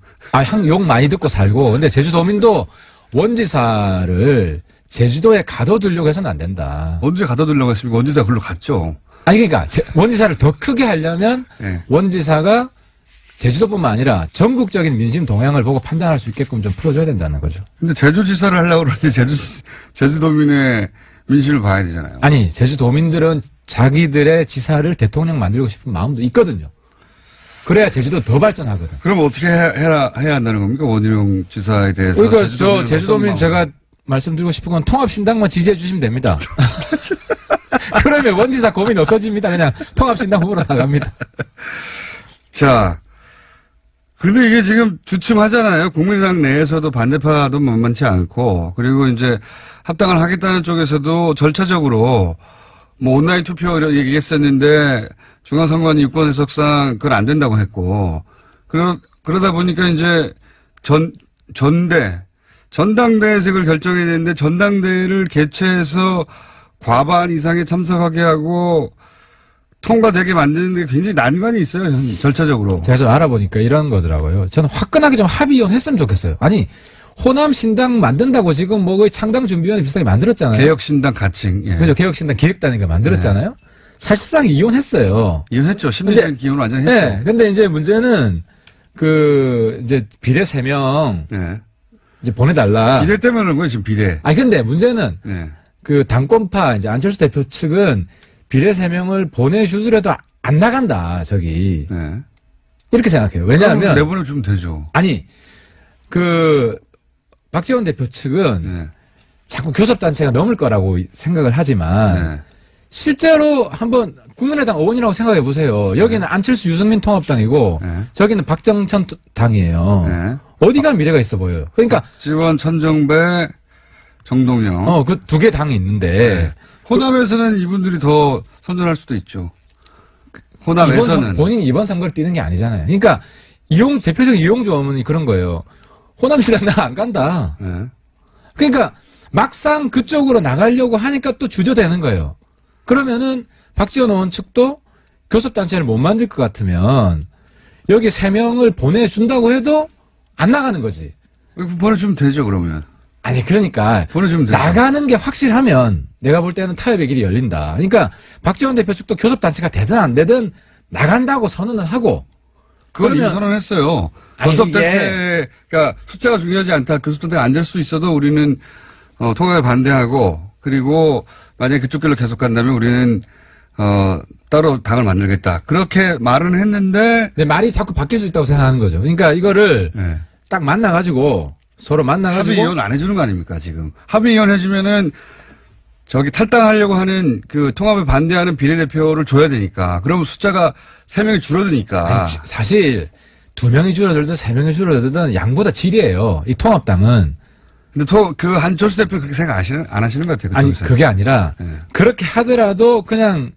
H: 욕 많이 듣고 살고. 근데 제주도민도 원지사를 제주도에 가둬두려고 해서는 안 된다.
A: 언제 가둬두려고 했습니까? 원지사 글로 갔죠.
H: 그러니까 원지사를 더 크게 하려면 네. 원지사가 제주도뿐만 아니라 전국적인 민심 동향을 보고 판단할 수 있게끔 좀 풀어줘야 된다는 거죠.
A: 근데 제주지사를 하려고 그러는데 제주도민의 민심을 봐야 되잖아요.
H: 아니 제주도민들은 자기들의 지사를 대통령 만들고 싶은 마음도 있거든요. 그래야 제주도 더 발전하거든.
A: 그럼 어떻게 해야 한다는 겁니까? 원희룡 지사에 대해서.
H: 그러니까 제주도민 제가 말씀드리고 싶은 건 통합신당만 지지해 주시면 됩니다. 그러면 원지사 고민 없어집니다. 그냥 통합신당 후보로 나갑니다.
A: 자, 근데 이게 지금 주춤하잖아요. 국민의당 내에서도 반대파도 만만치 않고, 그리고 이제 합당을 하겠다는 쪽에서도 절차적으로 온라인 투표 얘기했었는데 중앙선관위 유권 해석상 그건 안 된다고 했고, 그러다 보니까 이제 전당대 해석을 결정해야 되는데 전당대회를 개최해서 과반 이상에 참석하게 하고 통과되게 만드는 데 굉장히 난관이 있어요. 절차적으로.
H: 제가 좀 알아보니까 이런 거더라고요. 저는 화끈하게 좀 합의원 했으면 좋겠어요. 아니 호남신당 만든다고 지금 거의 창당준비위원회 비슷하게 만들었잖아요.
A: 개혁신당 가칭.
H: 예. 그죠. 개혁신당 기획단이니까 만들었잖아요. 네. 사실상 이혼했어요.
A: 이혼했죠. 심리적인 기혼을 완전히 했죠.
H: 네. 근데 이제 문제는 이제 비례 3명.
A: 네.
H: 이제 보내달라.
A: 비례 때문에 그런 거예요, 지금 비례.
H: 근데 문제는.
A: 네.
H: 당권파, 이제 안철수 대표 측은 비례 3명을 보내주더라도 안 나간다, 저기.
A: 네.
H: 이렇게 생각해요. 왜냐하면.
A: 내보내주면 되죠.
H: 아니, 박지원 대표 측은
A: 네.
H: 자꾸 교섭단체가 넘을 거라고 생각을 하지만
A: 네.
H: 실제로 한번 국민의당 의원이라고 생각해 보세요. 여기는 안철수 유승민 통합당이고
A: 네.
H: 저기는 박정천 당이에요.
A: 네.
H: 어디가 미래가 있어 보여요. 그러니까
A: 박지원, 천정배, 정동영.
H: 그 두 개 당이 있는데
A: 네. 호남에서는 이분들이 더 선전할 수도 있죠. 호남에서는
H: 본인이 이번 선거를 뛰는 게 아니잖아요. 그러니까 대표적인 이용주 어머니 그런 거예요. 호남시당 나 안 간다.
A: 네.
H: 그러니까 막상 그쪽으로 나가려고 하니까 또 주저되는 거예요. 그러면은 박지원 의원 측도 교섭단체를 못 만들 것 같으면 여기 3명을 보내준다고 해도 안 나가는 거지.
A: 보내주면 되죠, 그러면.
H: 아니, 그러니까.
A: 보내주면 되죠.
H: 나가는 게 확실하면 내가 볼 때는 타협의 길이 열린다. 그러니까 박지원 대표 측도 교섭단체가 되든 안 되든 나간다고 선언을 하고.
A: 그건 이미 선언했어요. 교섭단체가 숫자가 중요하지 않다. 교섭단체가 안 될 수 있어도 우리는 통합에 반대하고 그리고 만약에 그쪽 길로 계속 간다면 우리는 따로 당을 만들겠다. 그렇게 말은 했는데.
H: 네, 말이 자꾸 바뀔 수 있다고 생각하는 거죠. 그러니까 이거를
A: 네.
H: 딱 만나가지고 서로 만나가지고.
A: 합의이혼 안 해주는 거 아닙니까, 지금. 합의이혼 해주면은 저기 탈당하려고 하는 그 통합에 반대하는 비례대표를 줘야 되니까. 그러면 숫자가 3명이 줄어드니까.
H: 아니, 사실 2명이 줄어들든 3명이 줄어들든 양보다 질이에요. 이 통합당은.
A: 근데 그 한철수 대표 그렇게 생각 안 하시는 것 같아요.
H: 아니,
A: 그쪽에서.
H: 그게 아니라
A: 네.
H: 그렇게 하더라도 그냥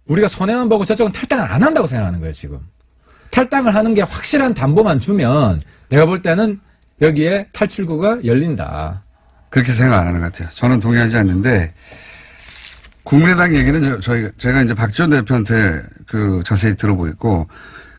H: 우리가 손해만 보고 저쪽은 탈당을 안 한다고 생각하는 거예요, 지금. 탈당을 하는 게 확실한 담보만 주면 내가 볼 때는 여기에 탈출구가 열린다.
A: 그렇게 생각 안 하는 것 같아요. 저는 동의하지 않는데 국민의당 얘기는 제가 이제 박지원 대표한테 자세히 들어보겠고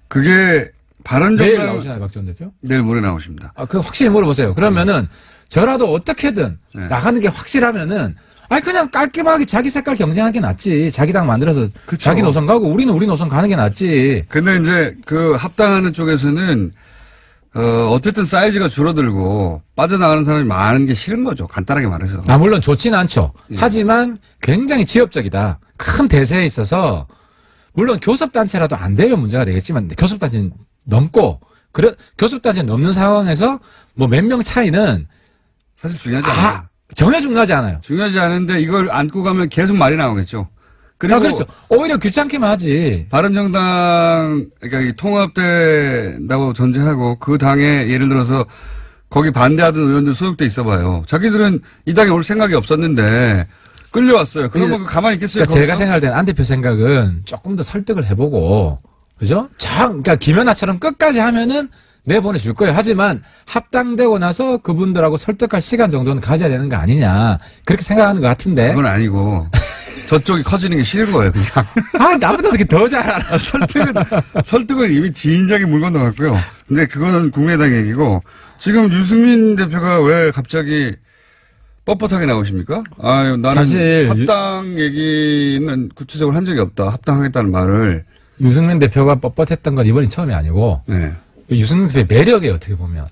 A: 그게 바른정당
H: 내일 나오시나요, 박지원 대표?
A: 내일 모레 나오십니다.
H: 그 확실히 물어보세요. 그러면은 저라도 어떻게든
A: 네.
H: 나가는 게 확실하면은 그냥 깔끔하게 자기 색깔 경쟁하는 게 낫지. 자기 당 만들어서
A: 그쵸.
H: 자기 노선 가고 우리는 우리 노선 가는 게 낫지.
A: 근데 이제 합당하는 쪽에서는 어쨌든 사이즈가 줄어들고 빠져나가는 사람이 많은 게 싫은 거죠. 간단하게 말해서.
H: 물론 좋지는 않죠.
A: 예.
H: 하지만 굉장히 지엽적이다. 큰 대세에 있어서 물론 교섭단체라도 안 되면 문제가 되겠지만 교섭단체는 넘고 교섭단체 넘는 상황에서 뭐 몇 명 차이는
A: 사실 중요하지 않아요.
H: 전혀 중요하지 않아요.
A: 중요하지 않은데 이걸 안고 가면 계속 말이 나오겠죠. 그리고
H: 그렇죠. 오히려 귀찮게만 하지.
A: 바른정당 그러니까 통합된다고 전제하고 그 당에 예를 들어서 거기 반대하던 의원들 소속돼 있어봐요. 자기들은 이 당에 올 생각이 없었는데 끌려왔어요. 그러면 가만히 있겠어요?
H: 그러니까 제가 생각할 때는 안 대표 생각은 조금 더 설득을 해보고, 그죠? 그러니까 김연아처럼 끝까지 하면은 내보내줄 거예요. 하지만 합당되고 나서 그분들하고 설득할 시간 정도는 가져야 되는 거 아니냐. 그렇게 생각하는 것 같은데.
A: 그건 아니고 저쪽이 커지는 게 싫은 거예요, 그냥.
H: 나보다 그렇게 더 잘 알아.
A: 설득은 이미 지인장에 물 건너갔고요. 근데 그거는 국민의당 얘기고 지금 유승민 대표가 왜 갑자기 뻣뻣하게 나오십니까? 나는
H: 사실
A: 합당 얘기는 구체적으로 한 적이 없다. 합당하겠다는 말을.
H: 유승민 대표가 뻣뻣했던 건 이번이 처음이 아니고.
A: 네.
H: 유승민 대표의 매력이에요, 어떻게 보면.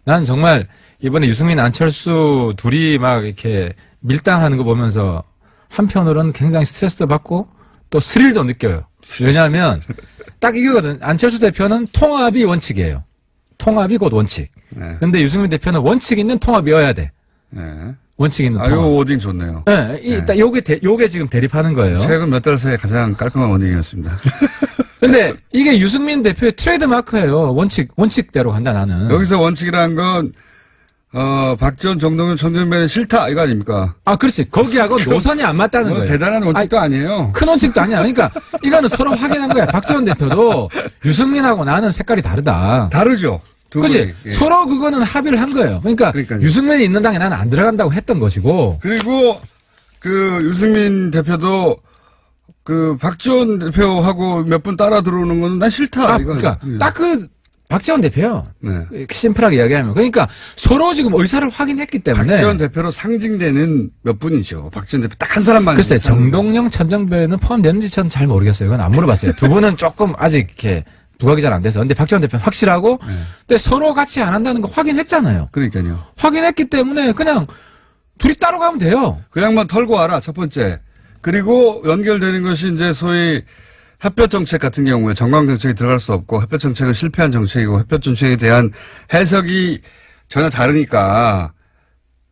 H: 난 정말 이번에 유승민, 안철수 둘이 막 이렇게 밀당하는 거 보면서 한편으로는 굉장히 스트레스도 받고 또 스릴도 느껴요. 왜냐하면 딱 이거거든. 안철수 대표는 통합이 원칙이에요. 통합이 곧 원칙.
A: 네.
H: 근데 유승민 대표는 원칙 있는 통합이어야 돼.
A: 네.
H: 원칙 있는 통합.
A: 요 워딩 좋네요.
H: 네. 딱 요게 지금 대립하는 거예요.
A: 최근 몇 달 사이에 가장 깔끔한 워딩이었습니다.
H: 근데 이게 유승민 대표의 트레이드 마크예요. 원칙대로 간다, 나는.
A: 여기서 원칙이라는 건, 박지원, 정동영, 천정배는 싫다, 이거 아닙니까?
H: 그렇지. 거기하고 노선이 안 맞다는 거예요.
A: 대단한 원칙도 아니에요.
H: 큰 원칙도 아니야. 그러니까 이거는 서로 확인한 거야. 박지원 대표도 유승민하고 나는 색깔이 다르다.
A: 다르죠.
H: 그렇지.
A: 예.
H: 서로 그거는 합의를 한 거예요. 그러니까요. 유승민이 있는 당에 나는 안 들어간다고 했던 것이고.
A: 그리고 유승민 대표도 박지원 대표하고 몇 분 따라 들어오는 건 난 싫다.
H: 그러니까 딱 박지원 대표요.
A: 네.
H: 심플하게 이야기하면. 그러니까 서로 지금 의사를 확인했기 때문에.
A: 박지원 대표로 상징되는 몇 분이죠. 박지원 대표 딱 한 사람만.
H: 글쎄, 정동영, 천정배는 포함되는지 저는 잘 모르겠어요. 그건 안 물어봤어요. 두 분은 조금 아직 이렇게 부각이 잘 안 돼서. 근데 박지원 대표는 확실하고.
A: 네.
H: 근데 서로 같이 안 한다는 거 확인했잖아요.
A: 그러니까요.
H: 확인했기 때문에 그냥 둘이 따로 가면 돼요.
A: 그 양반 털고 와라, 첫 번째. 그리고 연결되는 것이 이제 소위 햇볕 정책 같은 경우에 정강 정책이 들어갈 수 없고 햇볕 정책은 실패한 정책이고 햇볕 정책에 대한 해석이 전혀 다르니까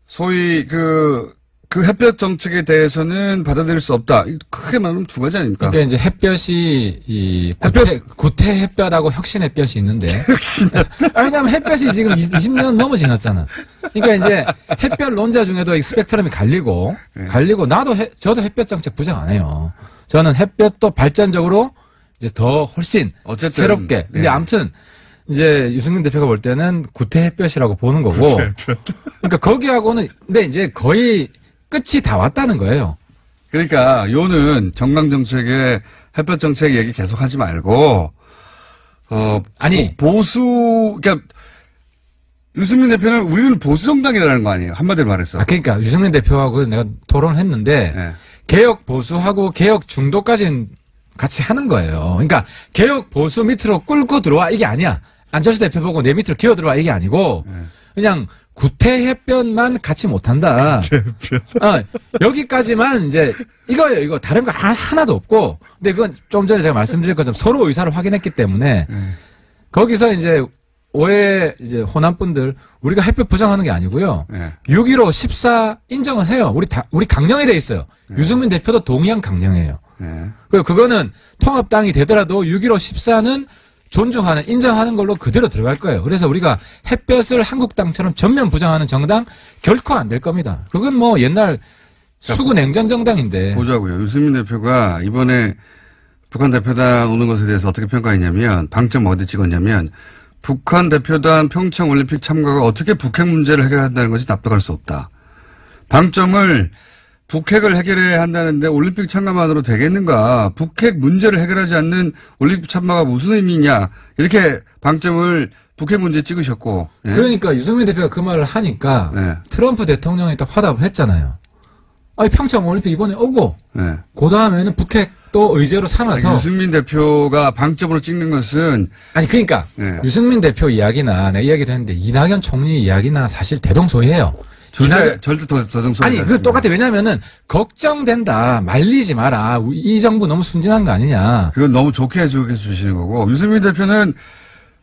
A: 소위 그 햇볕 정책에 대해서는 받아들일 수 없다. 크게 말하면 두 가지 아닙니까?
H: 그러니까 이제 햇볕이 구태 햇볕하고 혁신 햇볕이 있는데. 왜냐하면 햇볕이 지금 20년 넘어 지났잖아. 그러니까 이제 햇볕론자 중에도 이 스펙트럼이 갈리고 저도 햇볕 정책 부정 안 해요. 저는 햇볕도 발전적으로 이제 더 훨씬 어쨌든, 새롭게. 근데 아무튼 이제 유승민 대표가 볼 때는 구태 햇볕이라고 보는 거고. 그러니까 거기하고는 근데 이제 거의 끝이 다 왔다는 거예요.
A: 그러니까 요는 정강 정책에 햇볕 정책 얘기 계속하지 말고
H: 아니
A: 보수 그러니까 유승민 대표는 우리는 보수 정당이라는 거 아니에요. 한마디로 말해서.
H: 그러니까 유승민 대표하고 내가 토론을 했는데 네. 개혁 보수하고 개혁 중도까지는 같이 하는 거예요. 그러니까 개혁 보수 밑으로 끌고 들어와 이게 아니야. 안철수 대표 보고 내 밑으로 기어 들어와 이게 아니고 그냥 구태 햇볕만 같이 못한다. 여기까지만 이제 이거예요. 이거 다른 거 하나도 없고. 근데 그건 좀 전에 제가 말씀드린 것처럼 서로 의사를 확인했기 때문에 거기서 이제 오해 이제 호남분들 우리가 햇볕 부정하는 게 아니고요. 6.15 14 인정을 해요. 우리 강령에 돼 있어요. 유승민 대표도 동의한 강령이에요. 그리고 그거는 통합당이 되더라도 6.15 14는 존중하는, 인정하는 걸로 그대로 들어갈 거예요. 그래서 우리가 햇볕을 한국당처럼 전면 부정하는 정당 결코 안 될 겁니다. 그건 뭐 옛날 수구 냉전 정당인데.
A: 보자고요. 유승민 대표가 이번에 북한 대표단 오는 것에 대해서 어떻게 평가했냐면 방점 어디 찍었냐면 북한 대표단 평창 올림픽 참가가 어떻게 북핵 문제를 해결한다는 것이 납득할 수 없다. 방점을 북핵을 해결해야 한다는데 올림픽 참가만으로 되겠는가. 북핵 문제를 해결하지 않는 올림픽 참가가 무슨 의미냐. 이렇게 방점을 북핵 문제에 찍으셨고.
H: 예. 그러니까 유승민 대표가 그 말을 하니까 예. 트럼프 대통령이 또 화답을 했잖아요. 아니 평창 올림픽 이번에 오고 예. 그 다음에는 북핵도 의제로 삼아서.
A: 유승민 대표가 방점으로 찍는 것은.
H: 아니 그러니까 예. 유승민 대표 이야기나 내 이야기도 했는데 이낙연 총리 이야기나 사실 대동소이해요.
A: 절대 더동소이
H: 아니, 그 똑같아. 왜냐면은, 걱정된다. 말리지 마라. 이 정부 너무 순진한 거 아니냐.
A: 그건 너무 좋게 해주시는 거고. 유승민 대표는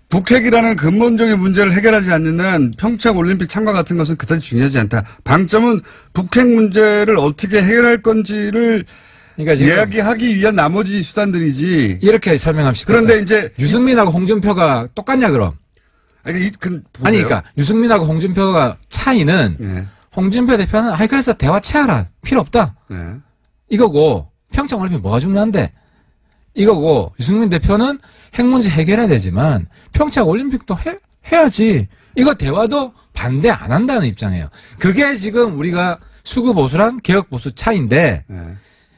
A: 북핵이라는 근본적인 문제를 해결하지 않는 한 평창 올림픽 참가 같은 것은 그다지 중요하지 않다. 방점은 북핵 문제를 어떻게 해결할 건지를 그러니까 이야기하기 위한 나머지 수단들이지.
H: 이렇게 설명하면
A: 그런데 이제.
H: 유승민하고 홍준표가 똑같냐, 그럼?
A: 아니,
H: 그러니까 유승민하고 홍준표가 차이는 예. 홍준표 대표는 그래서 대화 체하라 필요 없다 예. 이거고 평창 올림픽 뭐가 중요한데 이거고 유승민 대표는 핵 문제 해결해야 되지만 평창 올림픽도 해야지 이거 대화도 반대 안 한다는 입장이에요. 그게 지금 우리가 수구 보수랑 개혁 보수 차이인데 예.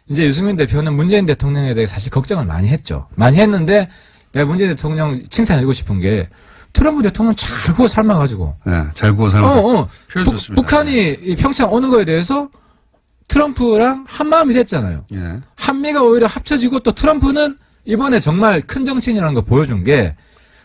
H: 이제 유승민 대표는 문재인 대통령에 대해 사실 걱정을 많이 했죠. 많이 했는데 내가 문재인 대통령 칭찬해주고 싶은 게 트럼프 대통령 잘 구워 삶아가지고.
A: 네, 잘 구워 삶아가지고.
H: 북한이 평창 오는 거에 대해서 트럼프랑 한마음이 됐잖아요. 예. 한미가 오히려 합쳐지고 또 트럼프는 이번에 정말 큰 정치인이라는 거 보여준 게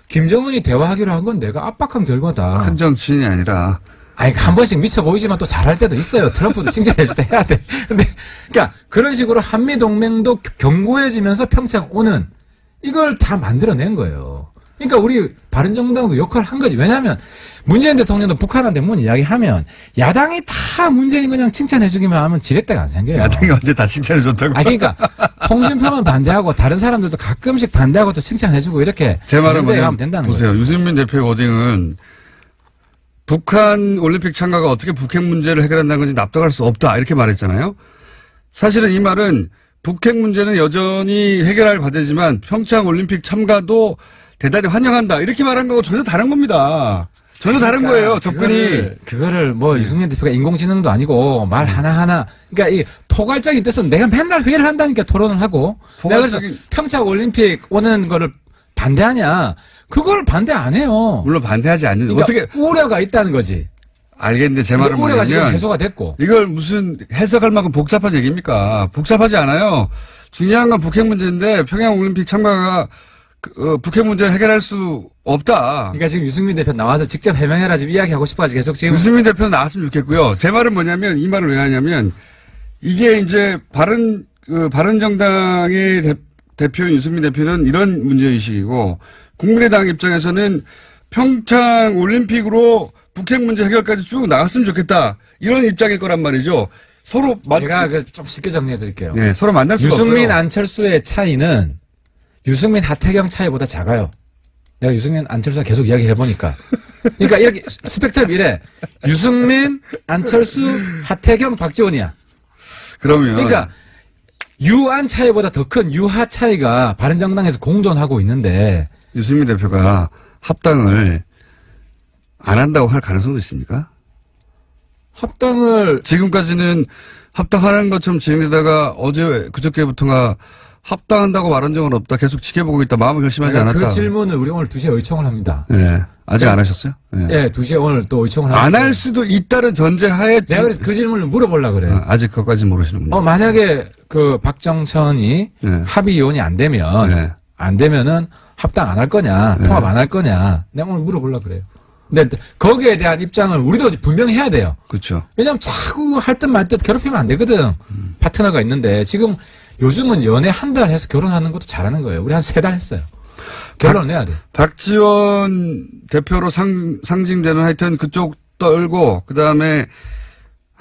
H: 김정은이 대화하기로 한 건 내가 압박한 결과다.
A: 큰 정치인이 아니라.
H: 아니, 한 번씩 미쳐 보이지만 또 잘할 때도 있어요. 트럼프도 칭찬해줄 때 해야 돼. 근데, 그러니까 그런 식으로 한미 동맹도 견고해지면서 평창 오는 이걸 다 만들어낸 거예요. 그러니까 우리 바른정당도 역할을 한 거지. 왜냐하면 문재인 대통령도 북한한테 문 이야기하면 야당이 다 문재인 그냥 칭찬해주기만 하면 지렛대가 안 생겨요.
A: 야당이 언제 다 칭찬해줬다고?
H: 그러니까 홍준표만 반대하고 다른 사람들도 가끔씩 반대하고 또 칭찬해주고 이렇게
A: 제 말은 뭐냐면 보세요. 거예요. 유승민 대표의 워딩은 북한 올림픽 참가가 어떻게 북핵 문제를 해결한다는 건지 납득할 수 없다 이렇게 말했잖아요. 사실은 이 말은 북핵 문제는 여전히 해결할 과제지만 평창 올림픽 참가도 대단히 환영한다. 이렇게 말한 거하고 전혀 다른 겁니다. 전혀 다른 거예요. 접근이.
H: 그거를 뭐 유승민 대표가 인공지능도 아니고 말 하나하나. 그러니까 이 포괄적인 뜻은 내가 맨날 회의를 한다니까 토론을 하고. 내가 그래서 평창 올림픽 오는 거를 반대하냐. 그걸 반대 안 해요.
A: 물론 반대하지 않는.
H: 그러니까
A: 어떻게.
H: 우려가 있다는 거지.
A: 알겠는데 제 말은
H: 우려가 지금 해소가 됐고.
A: 이걸 무슨 해석할 만큼 복잡한 얘기입니까? 복잡하지 않아요. 중요한 건 북핵 문제인데 평양 올림픽 참가가 북핵 문제 해결할 수 없다.
H: 그러니까 지금 유승민 대표 나와서 직접 해명해라 지금 이야기하고 싶어가지고 계속 지금.
A: 유승민 대표 나왔으면 좋겠고요. 제 말은 뭐냐면 이 말을 왜 하냐면 이게 이제 바른정당의 대표인 유승민 대표는 이런 문제의식이고 국민의당 입장에서는 평창 올림픽으로 북핵 문제 해결까지 쭉 나갔으면 좋겠다. 이런 입장일 거란 말이죠. 서로
H: 제가 좀 쉽게 정리해 드릴게요.
A: 네, 서로 만날 수가 없어요.
H: 유승민 안철수의 차이는 유승민 하태경 차이보다 작아요. 내가 유승민 안철수와 계속 이야기해 보니까. 그러니까 이렇게 스펙트럼 이래. 유승민 안철수 하태경 박지원이야. 그러니까 유안 차이보다 더 큰 유하 차이가 바른정당에서 공존하고 있는데
A: 유승민 대표가 합당을 안 한다고 할 가능성도 있습니까?
H: 합당을
A: 지금까지는 합당하는 것처럼 진행되다가 어제 그저께부터가 합당한다고 말한 적은 없다. 계속 지켜보고 있다. 마음을 결심하지 않았다.
H: 그 질문을 우리 오늘 2시에 의총을 합니다.
A: 네. 아직 안 하셨어요?
H: 네. 네, 2시에 오늘 또 의총을 합니다.
A: 안 할 수도 있다는 전제하에
H: 내가 그래서 그 질문을 물어보려고 그래요.
A: 아직 그것까지 모르시는군요.
H: 만약에 그 박정천이
A: 네.
H: 합의위원이 안 되면
A: 네.
H: 안 되면은 합당 안 할 거냐, 통합 안 할 거냐. 내가 오늘 물어보려고 그래요. 근데 거기에 대한 입장을 우리도 분명히 해야 돼요.
A: 그렇죠.
H: 왜냐하면 자꾸 할 듯 말 듯 괴롭히면 안 되거든. 파트너가 있는데 지금 요즘은 연애 한 달 해서 결혼하는 것도 잘하는 거예요. 우리 한 3달 했어요. 결론을 내야 돼.
A: 박지원 대표로 상징되는 하여튼 그쪽 떨고 그다음에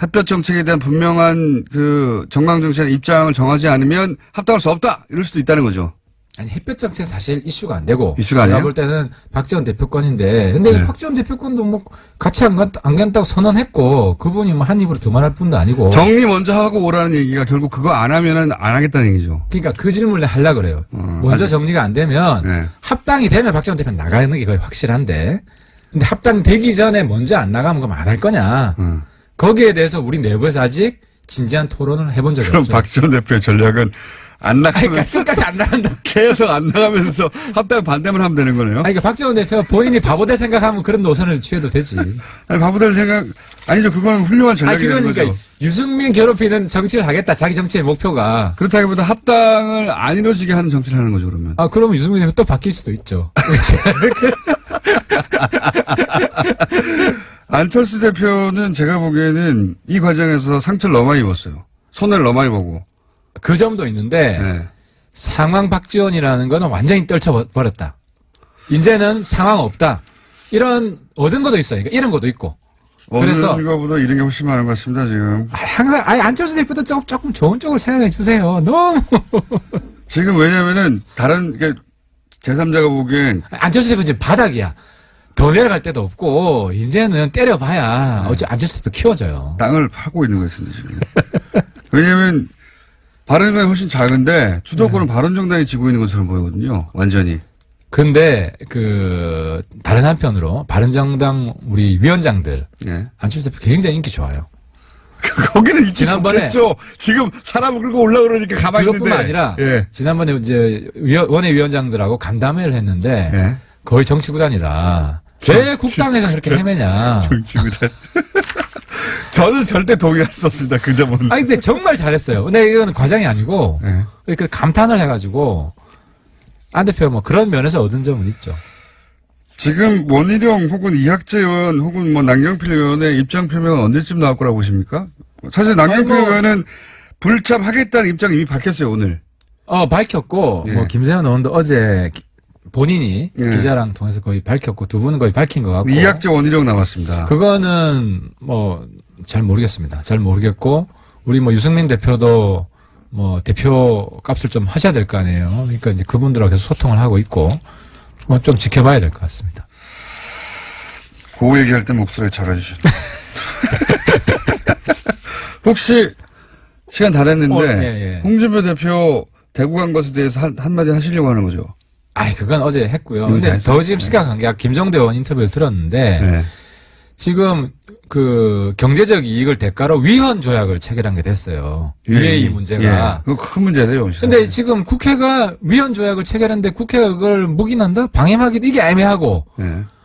A: 햇볕 정책에 대한 분명한 그 정강 정책의 입장을 정하지 않으면 합당할 수 없다. 이럴 수도 있다는 거죠.
H: 아니 햇볕 정책은 사실 이슈가 안 되고
A: 이슈가
H: 제가
A: 아니에요?
H: 볼 때는 박지원 대표권인데 근데
A: 네.
H: 박지원 대표권도 뭐 같이 안 간다고 선언했고 그분이 뭐 한 입으로 두말할 뿐도 아니고
A: 정리 먼저 하고 오라는 얘기가 결국 그거 안 하면은 안 하겠다는 얘기죠.
H: 그러니까 그 질문을 하려고 그래요. 먼저
A: 아직.
H: 정리가 안 되면
A: 네.
H: 합당이 되면 박지원 대표는 나가는 게 거의 확실한데 근데 합당되기 전에 먼저 안 나가면 그럼 안 할 거냐. 거기에 대해서 우리 내부에서 아직 진지한 토론을 해본 적이
A: 그럼
H: 없어요.
A: 박지원 대표의 전략은 안 나가면
H: 끝까지 안 나간다.
A: 계속 안 나가면서 합당 반대만 하면 되는 거네요.
H: 그러니까 박지원 대표 본인이 바보 될 생각하면 그런 노선을 취해도 되지.
A: 아니 바보 될 생각 아니죠. 그건 훌륭한 전략이 되는
H: 그러니까
A: 거죠.
H: 유승민 괴롭히는 정치를 하겠다. 자기 정치의 목표가.
A: 그렇다기보다 합당을 안 이루어지게 하는 정치를 하는 거죠. 그러면.
H: 그러면 유승민 대표 또 바뀔 수도 있죠.
A: 안철수 대표는 제가 보기에는 이 과정에서 상처를 너무 많이 입었어요. 손해를 너무 많이 보고.
H: 그 점도 있는데
A: 네.
H: 상황 박지원이라는 거는 완전히 떨쳐버렸다. 이제는 상황 없다. 이런 얻은 것도 있어요. 그러니까 이런 것도 있고. 그래서
A: 어느 거보다 이런 게 훨씬 많은 것 같습니다. 지금.
H: 항상 안철수 대표도 조금 좋은 쪽으로 생각해 주세요. 너무
A: 지금 왜냐면은 다른 제3자가 보기엔
H: 안철수 대표 지금 바닥이야. 더 내려갈 데도 없고 이제는 때려봐야 어째 안철수 대표 키워져요.
A: 땅을 파고 있는 것 같습니다. 지금. 왜냐면 바른정당이 훨씬 작은데 주도권은 바른정당이 지고 있는 것처럼 보이거든요. 완전히.
H: 근데 다른 한편으로 바른정당 우리 위원장들
A: 예.
H: 안철수 대표 굉장히 인기 좋아요.
A: 거기는 인기
H: 지난번에
A: 좋겠죠. 지금 사람을 끌고 올라오려니까 가만히 있는데.
H: 그것뿐만 아니라
A: 예.
H: 지난번에 이제 원외위원장들하고 간담회를 했는데
A: 예.
H: 거의 정치구단이다. 왜 국당에서 그렇게 헤매냐.
A: 정치구단. 저는 절대 동의할 수 없습니다. 그 점은.
H: 근데 정말 잘했어요. 근데 이건 과장이 아니고
A: 예.
H: 감탄을 해가지고 안 대표 뭐 그런 면에서 얻은 점은 있죠.
A: 지금 원희룡 혹은 이학재 의원 혹은 뭐 남경필 의원의 입장 표명은 언제쯤 나올 거라고 보십니까? 사실 남경필 의원은 불참하겠다는 입장을 이미 밝혔어요, 오늘.
H: 밝혔고,
A: 예.
H: 김세현 의원도 어제 본인이
A: 예.
H: 기자랑 통해서 거의 밝혔고, 두 분은 거의 밝힌 것 같고.
A: 이학재 원희룡 남았습니다.
H: 그거는 잘 모르겠습니다. 잘 모르겠고, 우리 유승민 대표도 대표 값을 좀 하셔야 될 거 아니에요. 그러니까 이제 그분들하고 계속 소통을 하고 있고, 좀 지켜봐야 될 것 같습니다.
A: 그 얘기할 때 목소리 잘해주시네. 혹시 시간 다 됐는데 홍준표 대표 대구 간 것에 대해서 한마디 하시려고 하는 거죠?
H: 그건 어제 했고요. 근데 더 지금 심각한 게 김종대 의원 인터뷰를 들었는데
A: 네.
H: 지금 경제적 이익을 대가로 위헌 조약을 체결한 게 됐어요. UAE 문제가.
A: 그거 큰 문제네요.
H: 근데 지금 국회가 위헌 조약을 체결했는데 국회가 그걸 묵인한다? 방임하기도 이게 애매하고.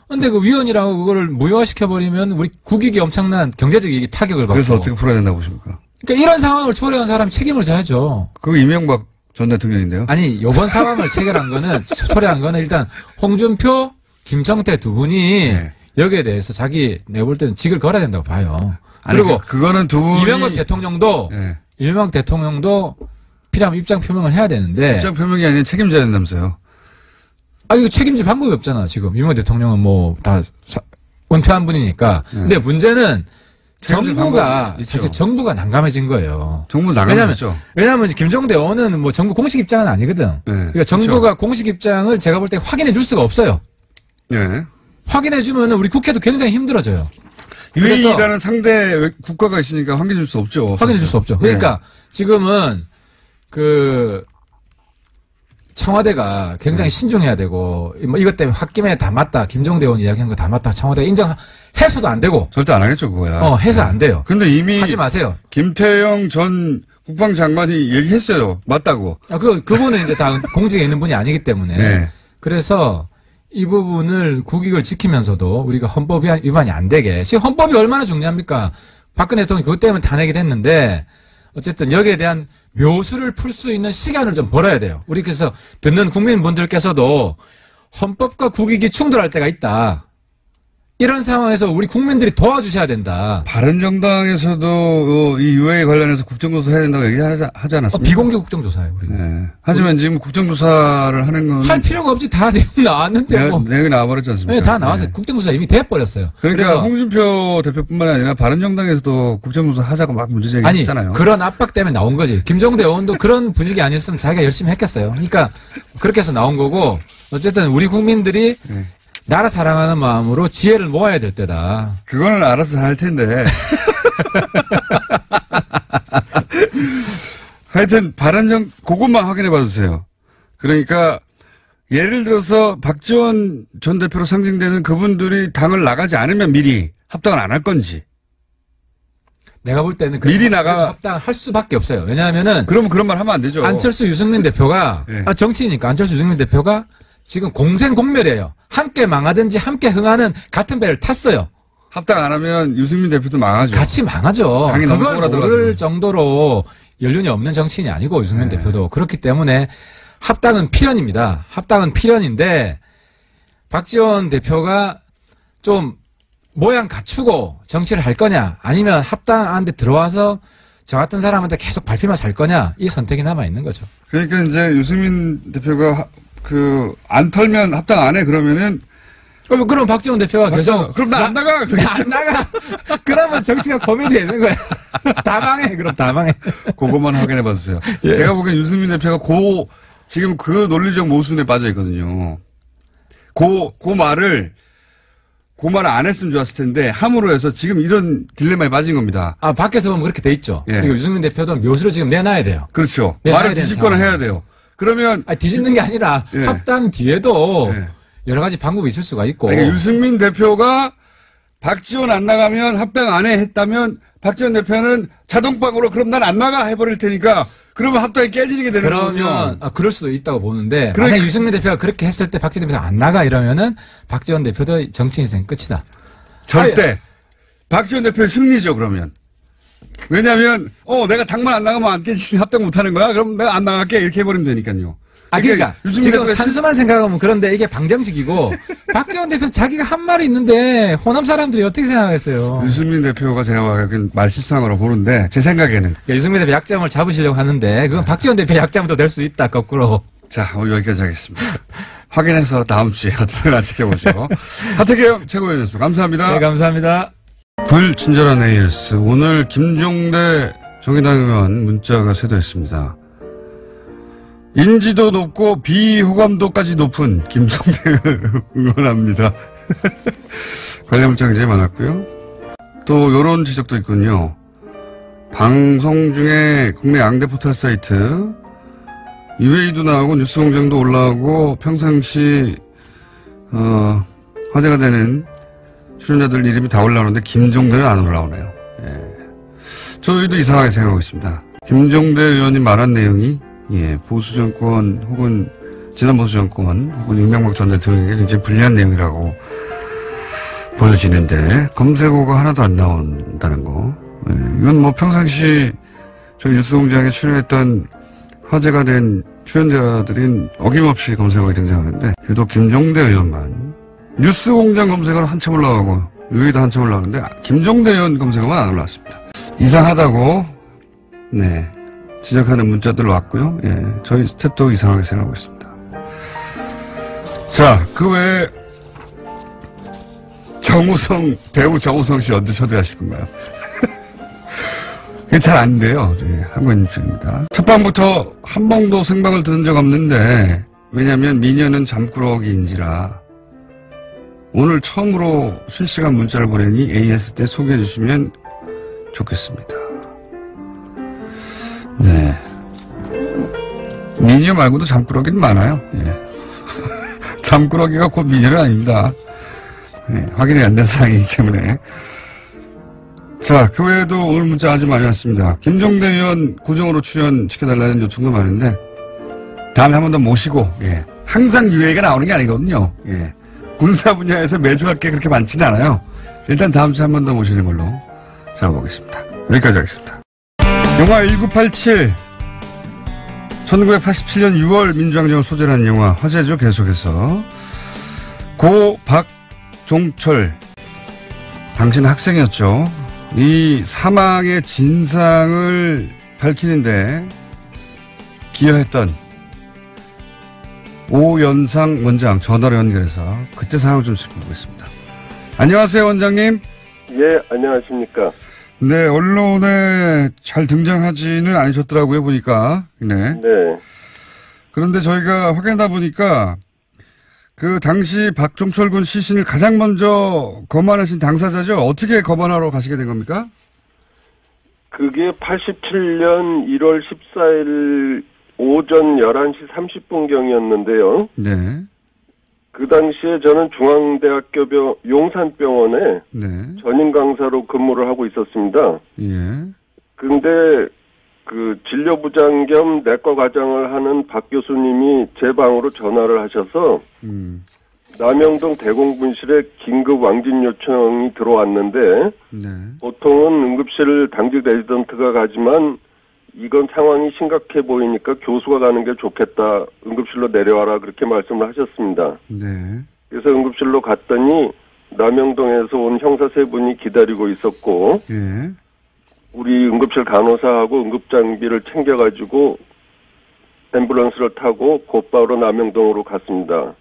H: 근데 그 위헌이라고 그걸 무효화시켜버리면 우리 국익이 엄청난 경제적 이익이 타격을 받고.
A: 그래서 어떻게 풀어야 된다고 보십니까?
H: 그러니까 이런 상황을 초래한 사람이 책임을 져야죠.
A: 그거 이명박 전 대통령인데요?
H: 아니, 요번 상황을 체결한 거는, 초래한 거는 일단 홍준표, 김성태 두 분이 여기에 대해서 내가 볼 때는 직을 걸어야 된다고 봐요. 그리고
A: 그거는 두 분이
H: 이명박 대통령도 필요하면 입장 표명을 해야 되는데.
A: 입장 표명이 아니라 책임져야 된다면서요.
H: 아, 이거 책임질 방법이 없잖아, 지금. 이명박 대통령은 뭐, 다, 은퇴한 분이니까. 근데 문제는 정부가, 사실 정부가 난감해진 거예요.
A: 정부 난감해졌죠.
H: 왜냐면 김종대 의원은 뭐 정부 공식 입장은 아니거든. 네, 그러니까 정부가 그렇죠. 공식 입장을 제가 볼 때 확인해 줄 수가 없어요. 네. 확인해 주면은 우리 국회도 굉장히 힘들어져요.
A: UAE라는 상대 국가가 있으니까 확인해 줄 수 없죠.
H: 확인해 줄 수 없죠. 그러니까 네. 지금은 청와대가 굉장히 신중해야 되고, 뭐 이것 때문에 홧김에 다 맞다. 김종대 의원 이야기한 거 다 맞다. 청와대가 인정해서도 안 되고.
A: 절대 안 하겠죠, 그거야.
H: 해서 안 돼요.
A: 근데 이미.
H: 하지 마세요.
A: 김태형 전 국방장관이 얘기했어요. 맞다고.
H: 그분은 이제 다 공직에 있는 분이 아니기 때문에. 네. 그래서 이 부분을 국익을 지키면서도 우리가 헌법 위반이 안 되게. 지금 헌법이 얼마나 중요합니까? 박근혜 대통령이 그것 때문에 탄핵이 됐는데, 어쨌든 여기에 대한 묘수를 풀 수 있는 시간을 좀 벌어야 돼요. 우리 그래서 듣는 국민분들께서도 헌법과 국익이 충돌할 때가 있다. 이런 상황에서 우리 국민들이 도와주셔야 된다.
A: 바른정당에서도 이 유해 관련해서 국정조사 해야 된다고 얘기하지 않았습니까?
H: 비공개 국정조사예요. 우리.
A: 네. 하지만 지금 국정조사를 하는 건
H: 할 필요가 없지. 다 내용 나왔는데 뭐.
A: 내용이 나와버렸지 않습니까?
H: 네, 다 나왔어요. 네. 국정조사 이미 돼버렸어요.
A: 그러니까 홍준표 대표뿐만 아니라 바른정당에서도 국정조사 하자고 막 문제 제기했잖아요.
H: 아니 그런 압박 때문에 나온 거지. 김종대 의원도 그런 분위기 아니었으면 자기가 열심히 했겠어요. 그러니까 그렇게 해서 나온 거고 어쨌든 우리 국민들이 네. 나라 사랑하는 마음으로 지혜를 모아야 될 때다.
A: 그거는 알아서 할 텐데. 하여튼 그것만 확인해 봐주세요. 그러니까 예를 들어서 박지원 전 대표로 상징되는 그분들이 당을 나가지 않으면 미리 합당을 안 할 건지.
H: 내가 볼 때는
A: 미리
H: 합당할 수밖에 없어요. 왜냐하면은
A: 그러면 그런 말 하면 안 되죠.
H: 안철수 유승민 대표가 네. 정치니까 안철수 유승민 대표가 지금 공생공멸이에요. 함께 망하든지 함께 흥하는 같은 배를 탔어요.
A: 합당 안 하면 유승민 대표도 망하죠.
H: 같이 망하죠.
A: 당이 너무
H: 그걸 모를 정도로 연륜이 없는 정치인이 아니고 유승민 네. 대표도. 그렇기 때문에 합당은 필연입니다. 합당은 필연인데 박지원 대표가 좀 모양 갖추고 정치를 할 거냐 아니면 합당한 데 들어와서 저 같은 사람한테 계속 밟히면 살 거냐 이 선택이 남아있는 거죠.
A: 그러니까 이제 유승민 대표가 안 털면 합당 안 해 그러면은
H: 그럼 박지원 대표가 계속
A: 그럼 나 안 나가
H: 안 나가 그러면 정치가 고민이 되는 거야. 다 망해. 그럼 다 망해.
A: 그것만 확인해 봐주세요. 예. 제가 보기엔 유승민 대표가 지금 그 논리적 모순에 빠져 있거든요. 그 말을 안 했으면 좋았을 텐데 함으로 해서 지금 이런 딜레마에 빠진 겁니다.
H: 밖에서 보면 그렇게 돼 있죠. 예. 그리고 유승민 대표도 묘수를 지금 내놔야 돼요.
A: 그렇죠. 말을 뒤집거나 해야 돼요. 그러면
H: 뒤집는 게 아니라 예. 합당 뒤에도 예. 여러 가지 방법이 있을 수가 있고.
A: 그러니까 유승민 대표가 박지원 안 나가면 합당 안 해 했다면 박지원 대표는 자동방으로 그럼 난 안 나가 해버릴 테니까 그러면 합당이 깨지는 게 되는 거군요.
H: 그러면 그럴 수도 있다고 보는데 만약 유승민 대표가 그렇게 했을 때 박지원 대표가 안 나가 이러면은 박지원 대표도 정치 인생 끝이다.
A: 절대. 박지원 대표의 승리죠 그러면. 왜냐하면 내가 당만 안 나가면 안 깨지니 합당 못하는 거야? 그럼 내가 안 나갈게 이렇게 해버리면 되니까요.
H: 그러니까 지금 산수만 생각하면 그런데 이게 방정식이고 박지원 대표 자기가 한 말이 있는데 호남 사람들이 어떻게 생각하겠어요?
A: 유승민 대표가 제가 말 실수한 거라고 보는데 제 생각에는
H: 그러니까 유승민 대표 약점을 잡으시려고 하는데 그건 박지원 대표 약점도 될 수 있다 거꾸로.
A: 자 여기까지 하겠습니다. 확인해서 다음 주에 어떻게 지켜보죠. 하태경 최고위원이었습니다. 감사합니다.
H: 네 감사합니다.
A: 불친절한 AS 오늘 김종대 정의당 의원 문자가 쇄도했습니다. 인지도 높고 비호감도까지 높은 김종대 응원합니다. 관련 문자 굉장히 많았고요. 또 이런 지적도 있군요. 방송 중에 국내 양대 포털 사이트 UA도 나오고 뉴스공장도 올라오고 평상시 화제가 되는 출연자들 이름이 다 올라오는데 김종대는 안 올라오네요. 예. 저희도 이상하게 생각하고 있습니다. 김종대 의원이 말한 내용이 보수정권 혹은 지난 보수정권 혹은 이명박 전 대통령에게 굉장히 불리한 내용이라고 보여지는데 검색어가 하나도 안 나온다는 거. 이건 뭐 평상시 저희 뉴스공장에 출연했던 화제가 된 출연자들은 어김없이 검색어에 등장하는데 유독 김종대 의원만 뉴스공장 검색어는 한참 올라가고 여기도 한참 올라가는데 김종대 의원 검색어만 안 올라왔습니다. 이상하다고 지적하는 문자들 왔고요. 예, 저희 스텝도 이상하게 생각하고 있습니다. 자, 그 외에 배우 정우성 씨 언제 초대하실 건가요? 그게 잘 안 돼요. 하고 있는 중입니다. 첫 방부터 한 번도 생방을 들은 적 없는데, 왜냐면 미녀는 잠꾸러기인지라 오늘 처음으로 실시간 문자를 보내니 AS 때 소개해 주시면 좋겠습니다. 네. 미녀 말고도 잠꾸러기는 많아요. 예. 잠꾸러기가 곧 미녀는 아닙니다. 네, 확인이 안 된 사항이기 때문에. 자, 그 외에도 오늘 문자 아주 많이 왔습니다. 김종대 의원 고정으로 출연시켜달라는 요청도 많은데, 다음에 한 번 더 모시고, 예. 항상 UA가 나오는 게 아니거든요. 예. 군사 분야에서 매주 할 게 그렇게 많지는 않아요. 일단 다음 주에 한 번 더 모시는 걸로 잡아보겠습니다. 여기까지 하겠습니다. 영화 1987. 1987년 6월 민주항쟁을 소재로 한 영화 화제죠. 계속해서. 고 박종철. 당신 학생이었죠. 이 사망의 진상을 밝히는데 기여했던 오연상 원장 전화로 연결해서 그때 상황을 좀 짚어보겠습니다. 안녕하세요, 원장님.
I: 예, 안녕하십니까.
A: 네, 언론에 잘 등장하지는 않으셨더라고요, 보니까. 네.
I: 네.
A: 그런데 저희가 확인하다 보니까 그 당시 박종철 군 시신을 가장 먼저 검안하신 당사자죠? 어떻게 검안하러 가시게 된 겁니까?
I: 그게 87년 1월 14일 오전 11시 30분경이었는데요.
A: 네.
I: 그 당시에 저는 중앙대학교 용산병원에
A: 네.
I: 전임 강사로 근무를 하고 있었습니다.
A: 예.
I: 근데 그 진료부장 겸 내과 과장을 하는 박 교수님이 제 방으로 전화를 하셔서 남영동 대공분실에 긴급 왕진 요청이 들어왔는데
A: 네.
I: 보통은 응급실 당직 레지던트가 가지만 이건 상황이 심각해 보이니까 교수가 가는 게 좋겠다. 응급실로 내려와라. 그렇게 말씀을 하셨습니다.
A: 네.
I: 그래서 응급실로 갔더니 남영동에서 온 형사 세 분이 기다리고 있었고
A: 예.
I: 우리 응급실 간호사하고 응급장비를 챙겨가지고 앰뷸런스를 타고 곧바로 남영동으로 갔습니다.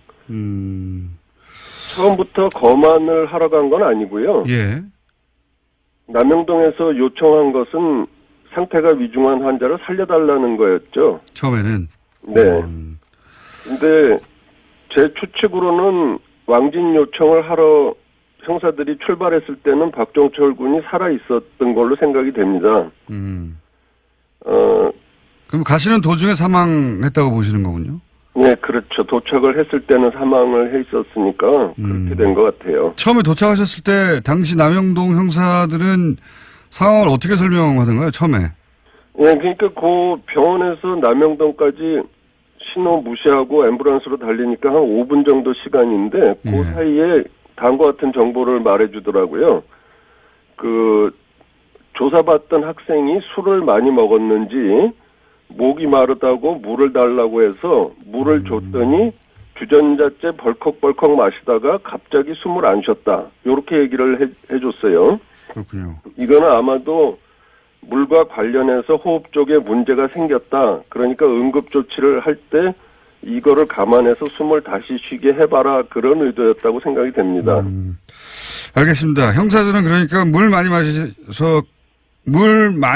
I: 처음부터 검안을 하러 간 건 아니고요.
A: 예.
I: 남영동에서 요청한 것은 상태가 위중한 환자를 살려달라는 거였죠.
A: 처음에는.
I: 네. 근데 제 추측으로는 왕진 요청을 하러 형사들이 출발했을 때는 박종철 군이 살아 있었던 걸로 생각이 됩니다.
A: 그럼 가시는 도중에 사망했다고 보시는 거군요?
I: 네, 그렇죠. 도착을 했을 때는 사망을 해 있었으니까 그렇게 된 것 같아요.
A: 처음에 도착하셨을 때 당시 남영동 형사들은 상황을 어떻게 설명하던가요, 처음에?
I: 네, 그러니까 그 병원에서 남영동까지 신호 무시하고 앰뷸런스로 달리니까 한 5분 정도 시간인데 그 사이에 다음과 같은 정보를 말해주더라고요. 그 조사받던 학생이 술을 많이 먹었는지 목이 마르다고 물을 달라고 해서 물을 줬더니 주전자째 벌컥벌컥 마시다가 갑자기 숨을 안 쉬었다. 이렇게 얘기를 해줬어요.
A: 그렇군요.
I: 이거는 아마도 물과 관련해서 호흡 쪽에 문제가 생겼다. 그러니까 응급조치를 할 때 이거를 감안해서 숨을 다시 쉬게 해봐라. 그런 의도였다고 생각이 됩니다.
A: 알겠습니다. 형사들은 그러니까 물 많이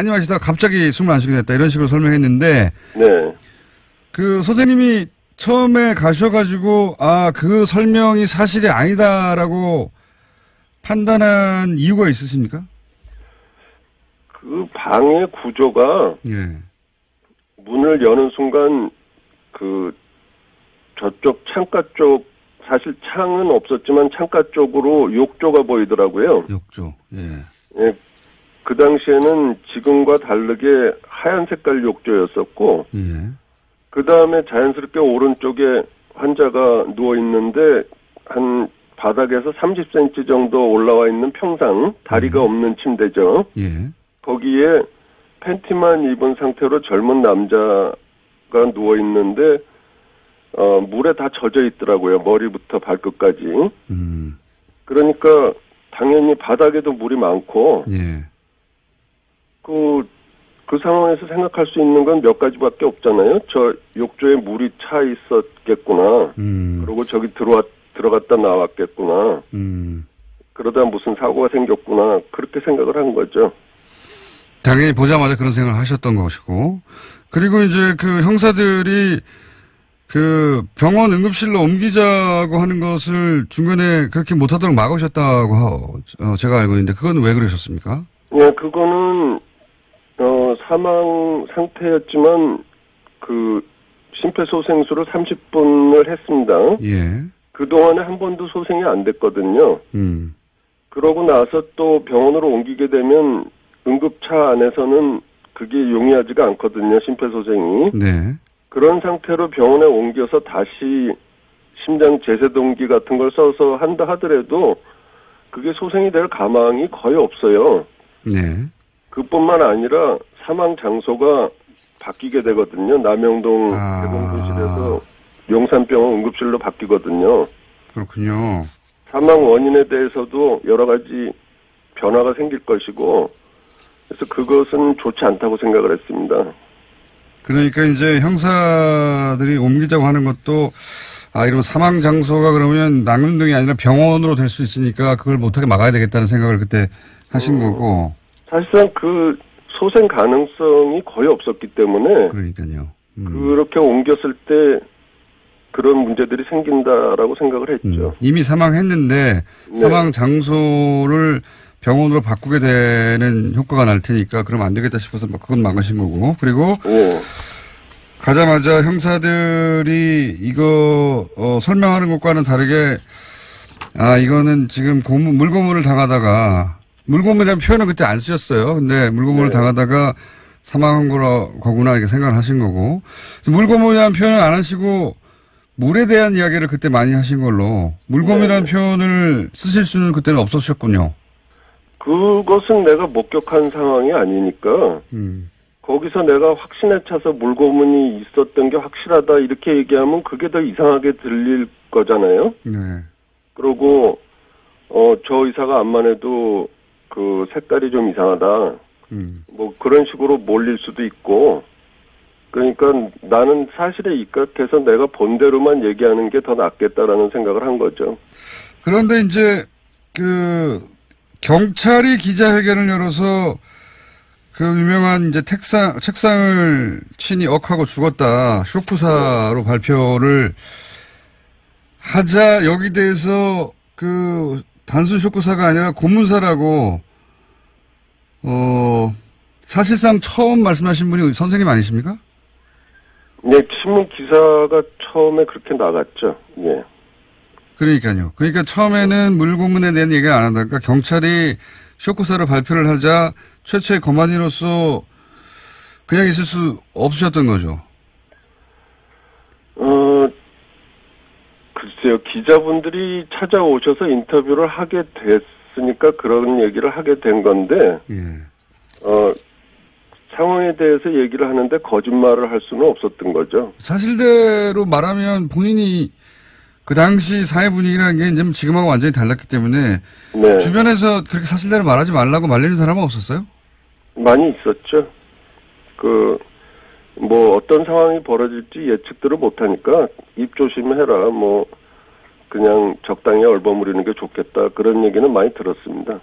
A: 마시다가 갑자기 숨을 안 쉬게 됐다. 이런 식으로 설명했는데.
I: 네.
A: 그 선생님이 처음에 가셔가지고 그 설명이 사실이 아니다라고 판단한 이유가 있으십니까?
I: 그 방의 구조가
A: 예.
I: 문을 여는 순간 그 저쪽 창가 쪽 사실 창은 없었지만 창가 쪽으로 욕조가 보이더라고요.
A: 욕조. 예.
I: 예. 그 당시에는 지금과 다르게 하얀 색깔 욕조였었고
A: 예.
I: 그 다음에 자연스럽게 오른쪽에 환자가 누워 있는데 한 바닥에서 30cm 정도 올라와 있는 평상 다리가 없는 침대죠.
A: 예.
I: 거기에 팬티만 입은 상태로 젊은 남자가 누워 있는데 물에 다 젖어 있더라고요. 머리부터 발끝까지. 그러니까 당연히 바닥에도 물이 많고
A: 예.
I: 그 그 상황에서 생각할 수 있는 건 몇 가지밖에 없잖아요. 저 욕조에 물이 차 있었겠구나. 그리고 저기 들어갔다 나왔겠구나. 그러다 무슨 사고가 생겼구나. 그렇게 생각을 한 거죠.
A: 당연히 보자마자 그런 생각을 하셨던 것이고. 그리고 이제 그 형사들이 그 병원 응급실로 옮기자고 하는 것을 중간에 그렇게 못하도록 막으셨다고 제가 알고 있는데 그건 왜 그러셨습니까?
I: 예, 그거는 사망 상태였지만 그 심폐소생술을 30분을 했습니다.
A: 예.
I: 그동안에 한 번도 소생이 안 됐거든요. 그러고 나서 또 병원으로 옮기게 되면 응급차 안에서는 그게 용이하지가 않거든요. 심폐소생이.
A: 네.
I: 그런 상태로 병원에 옮겨서 다시 심장 제세동기 같은 걸 써서 한다 하더라도 그게 소생이 될 가망이 거의 없어요.
A: 네.
I: 그뿐만 아니라 사망 장소가 바뀌게 되거든요. 남영동 대동분실에서 용산병원 응급실로 바뀌거든요.
A: 그렇군요.
I: 사망 원인에 대해서도 여러 가지 변화가 생길 것이고 그래서 그것은 좋지 않다고 생각을 했습니다.
A: 그러니까 이제 형사들이 옮기자고 하는 것도 이러면 사망 장소가 그러면 남영동이 아니라 병원으로 될 수 있으니까 그걸 못하게 막아야 되겠다는 생각을 그때 하신 거고.
I: 사실상 그 소생 가능성이 거의 없었기 때문에
A: 그러니까요.
I: 그렇게 옮겼을 때 그런 문제들이 생긴다라고 생각을 했죠.
A: 이미 사망했는데 네. 사망 장소를 병원으로 바꾸게 되는 효과가 날 테니까 그러면 안 되겠다 싶어서 그건 막으신 거고. 그리고 가자마자 형사들이 이거 설명하는 것과는 다르게 이거는 지금 물고문을 당하다가 물고문이라는 표현은 그때 안 쓰셨어요. 근데 물고문을 당하다가 사망한 거구나 이렇게 생각을 하신 거고. 물고문이라는 표현을 안 하시고 물에 대한 이야기를 그때 많이 하신 걸로 물고문이라는 표현을 쓰실 수는 그때는 없으셨군요.
I: 그것은 내가 목격한 상황이 아니니까 거기서 내가 확신에 차서 물고문이 있었던 게 확실하다 이렇게 얘기하면 그게 더 이상하게 들릴 거잖아요.
A: 네.
I: 그리고 저 의사가 암만 해도 그 색깔이 좀 이상하다. 뭐 그런 식으로 몰릴 수도 있고. 그러니까 나는 사실에 입각해서 내가 본대로만 얘기하는 게 더 낫겠다라는 생각을 한 거죠.
A: 그런데 이제 경찰이 기자회견을 열어서 그 유명한 이제 책상을 친히 억하고 죽었다 쇼크사로 발표를 하자 여기 대해서 그 단순 쇼크사가 아니라 고문사라고 사실상 처음 말씀하신 분이 선생님 아니십니까?
I: 네, 신문 기사가 처음에 그렇게 나갔죠. 예.
A: 그러니까요. 그러니까 처음에는 물고문에 대한 얘기를 안 하다가 경찰이 쇼크사를 발표를 하자 최초의 거만이로서 그냥 있을 수 없으셨던 거죠.
I: 글쎄요. 기자분들이 찾아오셔서 인터뷰를 하게 됐으니까 그런 얘기를 하게 된 건데, 상황에 대해서 얘기를 하는데 거짓말을 할 수는 없었던 거죠.
A: 사실대로 말하면 본인이 그 당시 사회 분위기라는 게 이제 지금하고 완전히 달랐기 때문에 주변에서 그렇게 사실대로 말하지 말라고 말리는 사람은 없었어요?
I: 많이 있었죠. 뭐 어떤 상황이 벌어질지 예측들을 못하니까 입 조심해라. 뭐 그냥 적당히 얼버무리는 게 좋겠다. 그런 얘기는 많이 들었습니다.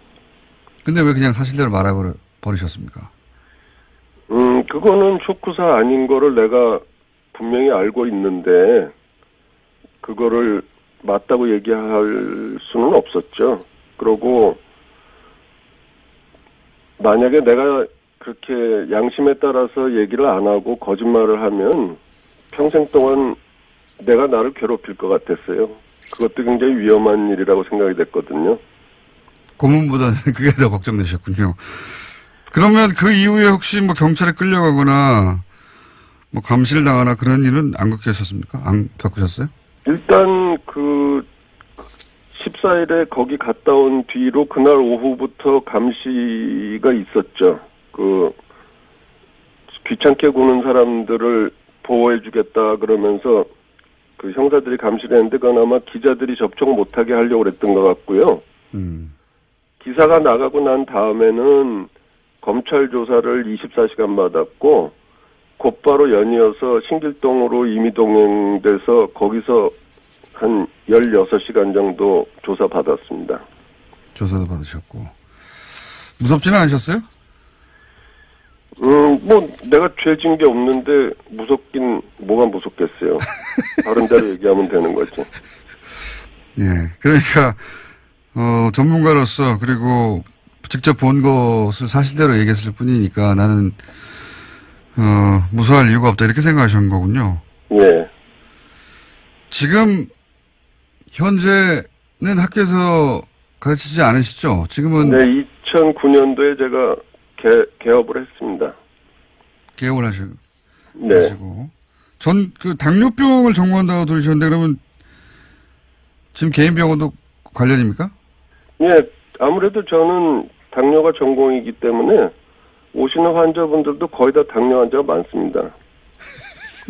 A: 근데 왜 그냥 사실대로 말아버리셨습니까?
I: 그거는 쇼크사 아닌 거를 내가 분명히 알고 있는데 그거를 맞다고 얘기할 수는 없었죠. 그러고 만약에 내가 그렇게 양심에 따라서 얘기를 안 하고 거짓말을 하면 평생 동안 내가 나를 괴롭힐 것 같았어요. 그것도 굉장히 위험한 일이라고 생각이 됐거든요.
A: 고문보다는 그게 더 걱정되셨군요. 그러면 그 이후에 혹시 뭐 경찰에 끌려가거나 뭐 감시를 당하나 그런 일은 안 겪으셨습니까? 안 겪으셨어요?
I: 일단 14일에 거기 갔다 온 뒤로 그날 오후부터 감시가 있었죠. 귀찮게 구는 사람들을 보호해주겠다 그러면서 그 형사들이 감시를 했는데 그건 아마 기자들이 접촉 못하게 하려고 그랬던 것 같고요. 기사가 나가고 난 다음에는 검찰 조사를 24시간 받았고 곧바로 연이어서 신길동으로 임의 동행돼서 거기서 한 16시간 정도 조사 받았습니다.
A: 조사도 받으셨고. 무섭지는 않으셨어요?
I: 뭐 내가 죄 진 게 없는데 무섭긴 뭐가 무섭겠어요. 다른 데로 얘기하면 되는 거지.
A: 예. 그러니까 전문가로서 그리고 직접 본 것을 사실대로 얘기했을 뿐이니까 나는 무서워할 이유가 없다 이렇게 생각하신 거군요.
I: 예.
A: 지금 현재는 학교에서 가르치지 않으시죠? 지금은
I: 네, 2009년도에 제가 개업을 했습니다.
A: 개업을 하시고.
I: 네.
A: 그 당뇨병을 전공한다고 들으셨는데 그러면 지금 개인 병원도 관련입니까?
I: 예, 아무래도 저는 당뇨가 전공이기 때문에 오시는 환자분들도 거의 다 당뇨 환자가 많습니다.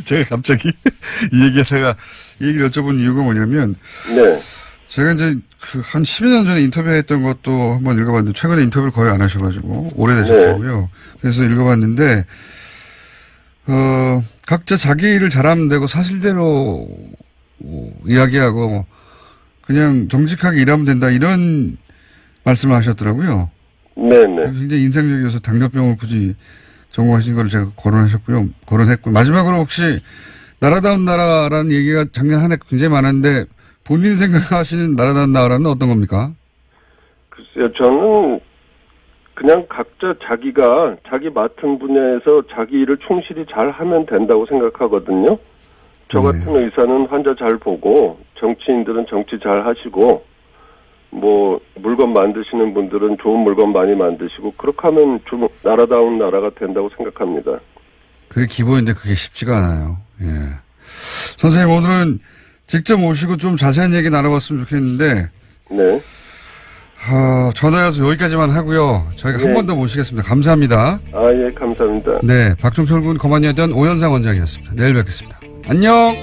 A: 제가 갑자기 이 얘기를 여쭤본 이유가 뭐냐면,
I: 네.
A: 제가 이제 한 10여 년 전에 인터뷰했던 것도 한번 읽어봤는데, 최근에 인터뷰를 거의 안 하셔가지고, 오래되셨더라고요. 네. 그래서 읽어봤는데, 각자 자기 일을 잘하면 되고, 사실대로 이야기하고, 그냥 정직하게 일하면 된다, 이런 말씀을 하셨더라고요.
I: 네네.
A: 굉장히 인상적이어서 당뇨병을 굳이 전공하신 걸 제가 거론했고, 마지막으로 혹시 나라다운 나라라는 얘기가 작년 한 해 굉장히 많았는데 본인 생각하시는 나라다운 나라는 어떤 겁니까?
I: 글쎄요, 저는 그냥 각자 자기가 자기 맡은 분야에서 자기 일을 충실히 잘 하면 된다고 생각하거든요. 저 같은 의사는 환자 잘 보고 정치인들은 정치 잘 하시고 뭐 물건 만드시는 분들은 좋은 물건 많이 만드시고 그렇게 하면 좀 나라다운 나라가 된다고 생각합니다.
A: 그게 기본인데 그게 쉽지가 않아요. 예. 선생님 오늘은 직접 오시고 좀 자세한 얘기 나눠봤으면 좋겠는데
I: 네.
A: 전화해서 여기까지만 하고요. 저희가 한 번 더 모시겠습니다. 감사합니다.
I: 예, 감사합니다.
A: 네, 박종철 군 거만이었던 오현상 원장이었습니다. 내일 뵙겠습니다. 안녕.